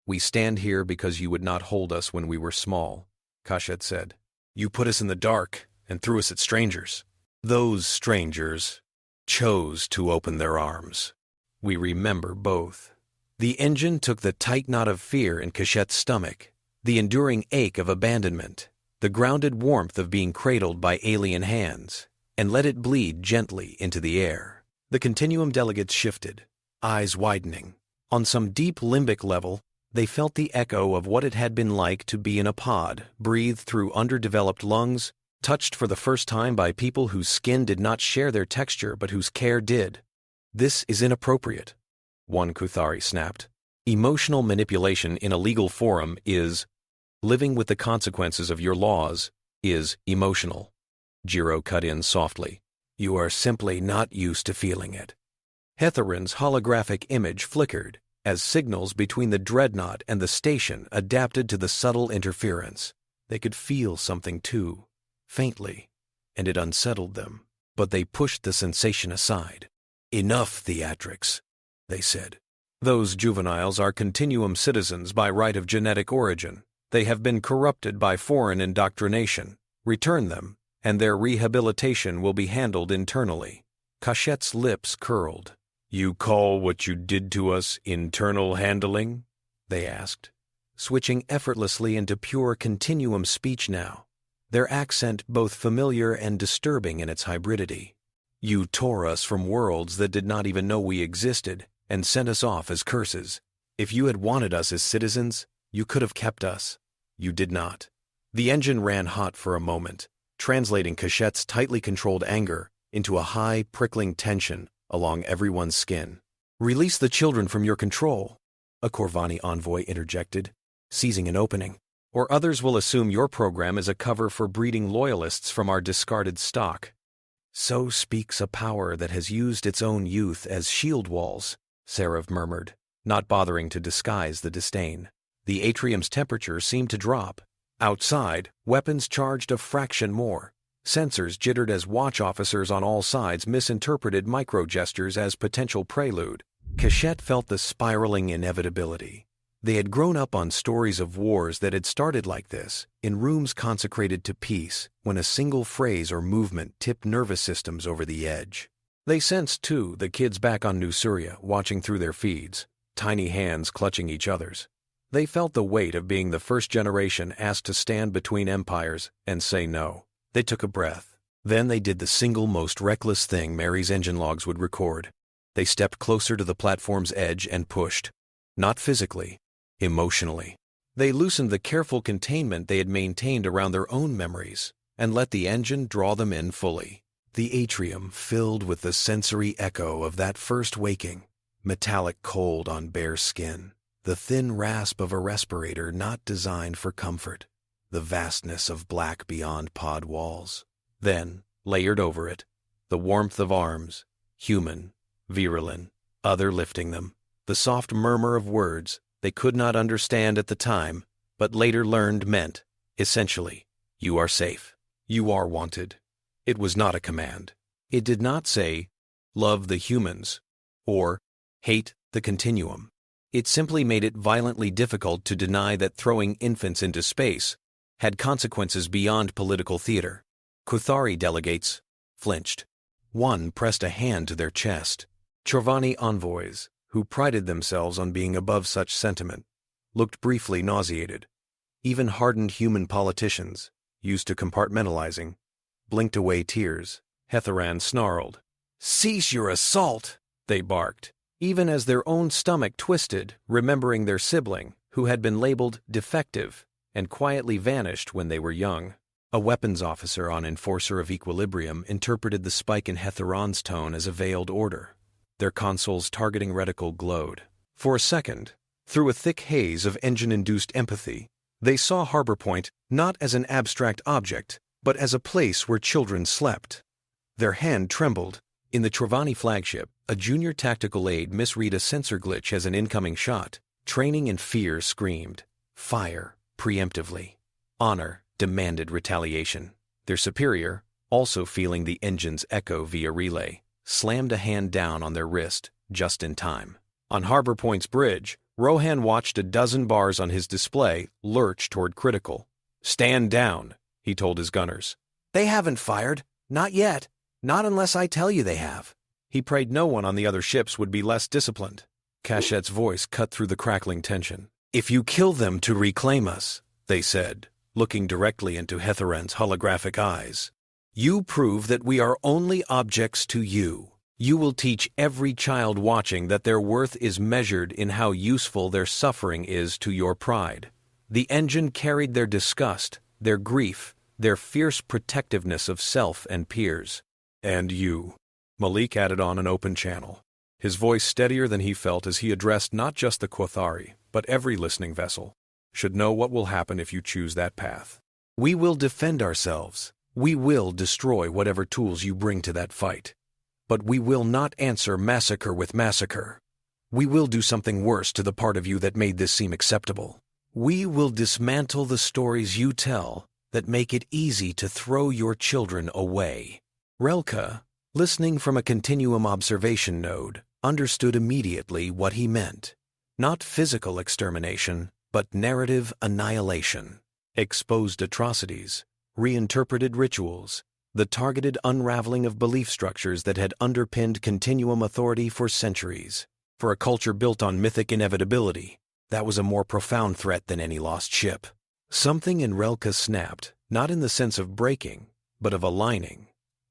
S1: "We stand here because you would not hold us when we were small," Cachette said. "You put us in the dark and threw us at strangers. Those strangers chose to open their arms. We remember both." The engine took the tight knot of fear in Cachette's stomach, the enduring ache of abandonment, the grounded warmth of being cradled by alien hands, and let it bleed gently into the air. The Continuum delegates shifted, eyes widening. On some deep limbic level, they felt the echo of what it had been like to be in a pod, breathed through underdeveloped lungs, touched for the first time by people whose skin did not share their texture but whose care did. "This is inappropriate," one Kuthari snapped. "Emotional manipulation in a legal forum is... living with the consequences of your laws is emotional." Jiro cut in softly. "You are simply not used to feeling it." Hetheron's holographic image flickered as signals between the dreadnought and the station adapted to the subtle interference. They could feel something too, faintly, and it unsettled them. But they pushed the sensation aside. "Enough theatrics," they said. Those juveniles are continuum citizens by right of genetic origin. They have been corrupted by foreign indoctrination. Return them, and their rehabilitation will be handled internally. Cachette's lips curled. You call what you did to us internal handling? They asked, switching effortlessly into pure continuum speech now, their accent both familiar and disturbing in its hybridity. You tore us from worlds that did not even know we existed and sent us off as curses. If you had wanted us as citizens, you could have kept us. You did not. The engine ran hot for a moment, translating Cachette's tightly controlled anger into a high, prickling tension along everyone's skin. Release the children from your control, a Corvani envoy interjected, seizing an opening, or others will assume your program is a cover for breeding loyalists from our discarded stock. So speaks a power that has used its own youth as shield walls, Seraph murmured, not bothering to disguise the disdain. The atrium's temperature seemed to drop. Outside, weapons charged a fraction more. Sensors jittered as watch officers on all sides misinterpreted micro-gestures as potential prelude. Cachette felt the spiraling inevitability. They had grown up on stories of wars that had started like this, in rooms consecrated to peace, when a single phrase or movement tipped nervous systems over the edge. They sensed, too, the kids back on New Surya watching through their feeds, tiny hands clutching each other's. They felt the weight of being the first generation asked to stand between empires and say no. They took a breath. Then they did the single most reckless thing Mary's engine logs would record. They stepped closer to the platform's edge and pushed. Not physically, emotionally. They loosened the careful containment they had maintained around their own memories and let the engine draw them in fully. The atrium filled with the sensory echo of that first waking, metallic cold on bare skin, the thin rasp of a respirator not designed for comfort, the vastness of black beyond pod walls. Then, layered over it, the warmth of arms, human, virulent, other lifting them, the soft murmur of words they could not understand at the time, but later learned meant, essentially, you are safe, you are wanted. It was not a command. It did not say, love the humans, or hate the continuum. It simply made it violently difficult to deny that throwing infants into space had consequences beyond political theater. Kuthari delegates flinched. One pressed a hand to their chest. Corvani envoys, who prided themselves on being above such sentiment, looked briefly nauseated. Even hardened human politicians, used to compartmentalizing, blinked away tears. Hetheran snarled. Cease your assault, they barked, even as their own stomach twisted, remembering their sibling, who had been labeled defective and quietly vanished when they were young. A weapons officer on Enforcer of Equilibrium interpreted the spike in Hetheron's tone as a veiled order. Their console's targeting reticle glowed. For a second, through a thick haze of engine-induced empathy, they saw Harbor Point not as an abstract object, but as a place where children slept. Their hand trembled. In the Corvani flagship, a junior tactical aide misread a sensor glitch as an incoming shot. Training in fear screamed. Fire, preemptively. Honor demanded retaliation. Their superior, also feeling the engine's echo via relay, slammed a hand down on their wrist, just in time. On Harbor Point's bridge, Rohan watched a dozen bars on his display lurch toward critical. Stand down, he told his gunners. They haven't fired. Not yet. Not unless I tell you they have. He prayed no one on the other ships would be less disciplined. Cachette's voice cut through the crackling tension. If you kill them to reclaim us, they said, looking directly into Hetheran's holographic eyes, you prove that we are only objects to you. You will teach every child watching that their worth is measured in how useful their suffering is to your pride. The engine carried their disgust, their grief, their fierce protectiveness of self and peers. And you, Malik added on an open channel, his voice steadier than he felt as he addressed not just the Kothari, but every listening vessel, should know what will happen if you choose that path. We will defend ourselves. We will destroy whatever tools you bring to that fight. But we will not answer massacre with massacre. We will do something worse to the part of you that made this seem acceptable. We will dismantle the stories you tell that make it easy to throw your children away. Relka, listening from a continuum observation node, understood immediately what he meant. Not physical extermination, but narrative annihilation. Exposed atrocities, reinterpreted rituals, the targeted unraveling of belief structures that had underpinned continuum authority for centuries. For a culture built on mythic inevitability, that was a more profound threat than any lost ship. Something in Relka snapped, not in the sense of breaking, but of aligning.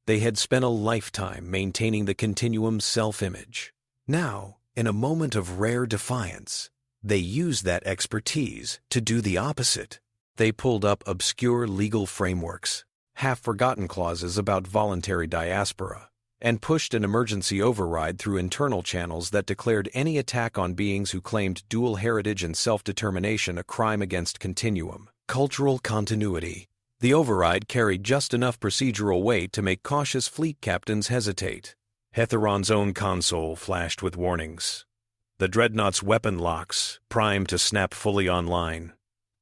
S1: They had spent a lifetime maintaining the continuum's self-image. Now, in a moment of rare defiance, they used that expertise to do the opposite. They pulled up obscure legal frameworks, half-forgotten clauses about voluntary diaspora, and pushed an emergency override through internal channels that declared any attack on beings who claimed dual heritage and self-determination a crime against continuum. Cultural continuity. The override carried just enough procedural weight to make cautious fleet captains hesitate. Hetheron's own console flashed with warnings. The dreadnought's weapon locks, primed to snap fully online,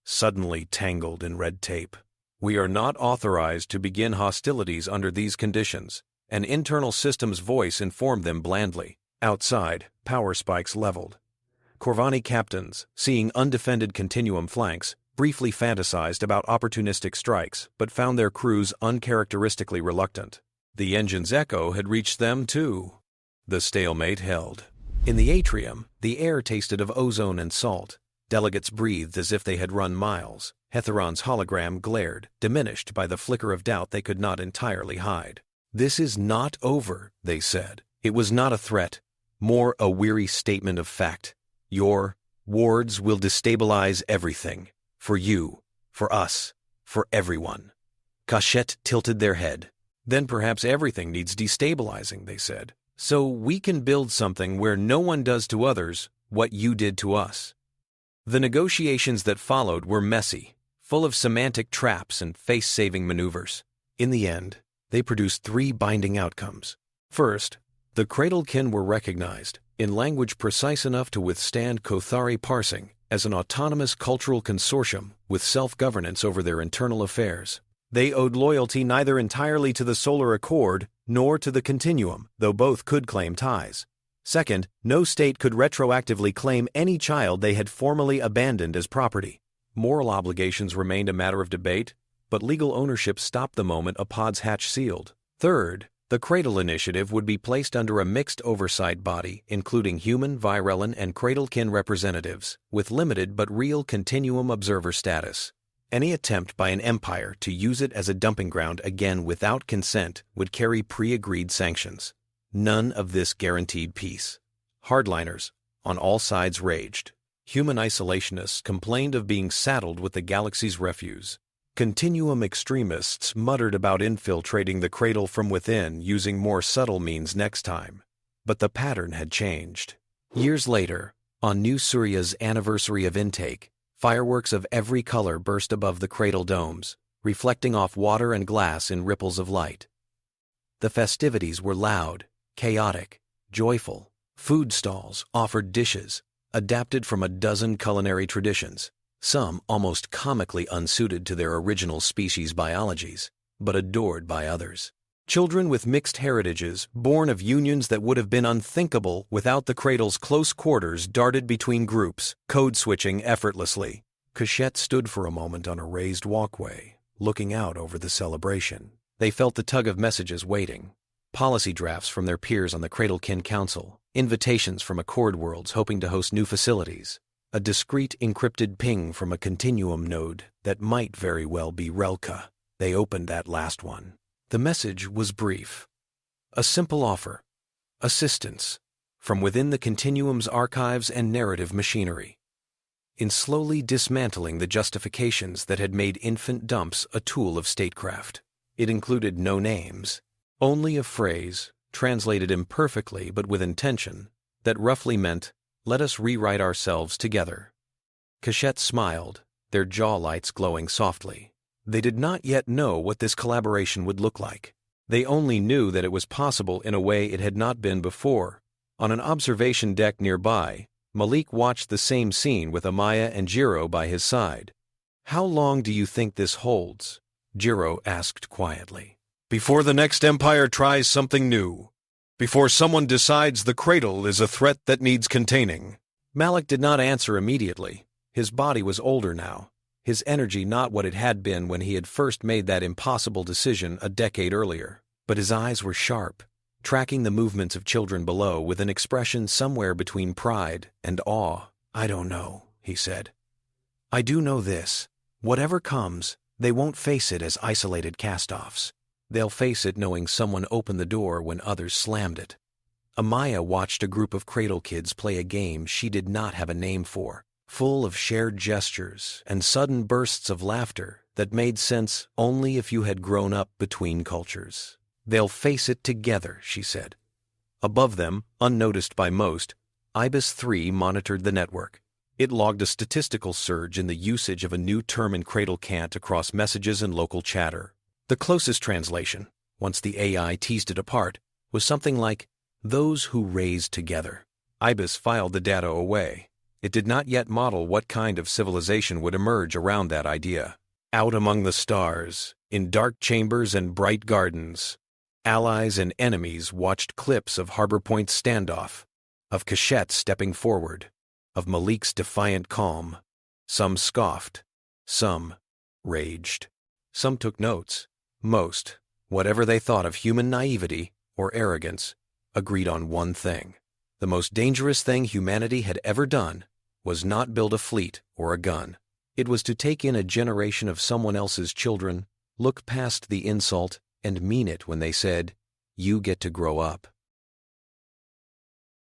S1: suddenly tangled in red tape. "We are not authorized to begin hostilities under these conditions," an internal systems voice informed them blandly. Outside, power spikes leveled. Corvani captains, seeing undefended continuum flanks, briefly fantasized about opportunistic strikes, but found their crews uncharacteristically reluctant. The engine's echo had reached them, too. The stalemate held. In the atrium, the air tasted of ozone and salt. Delegates breathed as if they had run miles. Hetheron's hologram glared, diminished by the flicker of doubt they could not entirely hide. "This is not over," they said. It was not a threat, more a weary statement of fact. "Your wards will destabilize everything. For you, for us, for everyone." Cachette tilted their head. "Then perhaps everything needs destabilizing," they said. "So we can build something where no one does to others what you did to us." The negotiations that followed were messy, full of semantic traps and face-saving maneuvers. In the end, they produced 3 binding outcomes. First, the Cradlekin were recognized, in language precise enough to withstand Kothari parsing, as an autonomous cultural consortium with self-governance over their internal affairs. They owed loyalty neither entirely to the Solar Accord nor to the Continuum, though both could claim ties. Second, no state could retroactively claim any child they had formally abandoned as property. Moral obligations remained a matter of debate, but legal ownership stopped the moment a pod's hatch sealed. Third, the Cradle Initiative would be placed under a mixed oversight body, including human, Virellan, and Cradlekin representatives, with limited but real Continuum observer status. Any attempt by an empire to use it as a dumping ground again without consent would carry pre-agreed sanctions. None of this guaranteed peace. Hardliners, on all sides, raged. Human isolationists complained of being saddled with the galaxy's refuse. Continuum extremists muttered about infiltrating the cradle from within using more subtle means next time. But the pattern had changed. Years later, on New Surya's anniversary of intake, fireworks of every color burst above the cradle domes, reflecting off water and glass in ripples of light. The festivities were loud, chaotic, joyful. Food stalls offered dishes, adapted from a dozen culinary traditions, some almost comically unsuited to their original species biologies, but adored by others. Children with mixed heritages, born of unions that would have been unthinkable without the cradle's close quarters, darted between groups, code-switching effortlessly. Cachette stood for a moment on a raised walkway, looking out over the celebration. They felt the tug of messages waiting. Policy drafts from their peers on the Cradlekin Council, invitations from Accord Worlds hoping to host new facilities, a discreet encrypted ping from a Continuum node that might very well be Relka. They opened that last one. The message was brief. A simple offer. Assistance. From within the Continuum's archives and narrative machinery. In slowly dismantling the justifications that had made infant dumps a tool of statecraft. It included no names, only a phrase, translated imperfectly but with intention, that roughly meant, "Let us rewrite ourselves together." Cachette smiled, their jaw lights glowing softly. They did not yet know what this collaboration would look like. They only knew that it was possible in a way it had not been before. On an observation deck nearby, Malik watched the same scene with Amaya and Jiro by his side. "How long do you think this holds?" Jiro asked quietly. "Before the next empire tries something new." before someone decides the cradle is a threat that needs containing. Malik did not answer immediately. His body was older now, his energy not what it had been when he had first made that impossible decision a decade earlier. But his eyes were sharp, tracking the movements of children below with an expression somewhere between pride and awe. "I don't know," he said. "I do know this. Whatever comes, they won't face it as isolated cast-offs. They'll face it knowing someone opened the door when others slammed it." Amaya watched a group of cradle kids play a game she did not have a name for, full of shared gestures and sudden bursts of laughter that made sense only if you had grown up between cultures. "They'll face it together," she said. Above them, unnoticed by most, Ibis 3 monitored the network. It logged a statistical surge in the usage of a new term in Cradle Cant across messages and local chatter. The closest translation, once the AI teased it apart, was something like, "those who raise together." Ibis filed the data away. It did not yet model what kind of civilization would emerge around that idea. Out among the stars, in dark chambers and bright gardens, allies and enemies watched clips of Harbor Point's standoff, of Cachette stepping forward, of Malik's defiant calm. Some scoffed, some raged. Some took notes. Most, whatever they thought of human naivety or arrogance, agreed on one thing. The most dangerous thing humanity had ever done was not build a fleet or a gun. It was to take in a generation of someone else's children, look past the insult, and mean it when they said, "You get to grow up."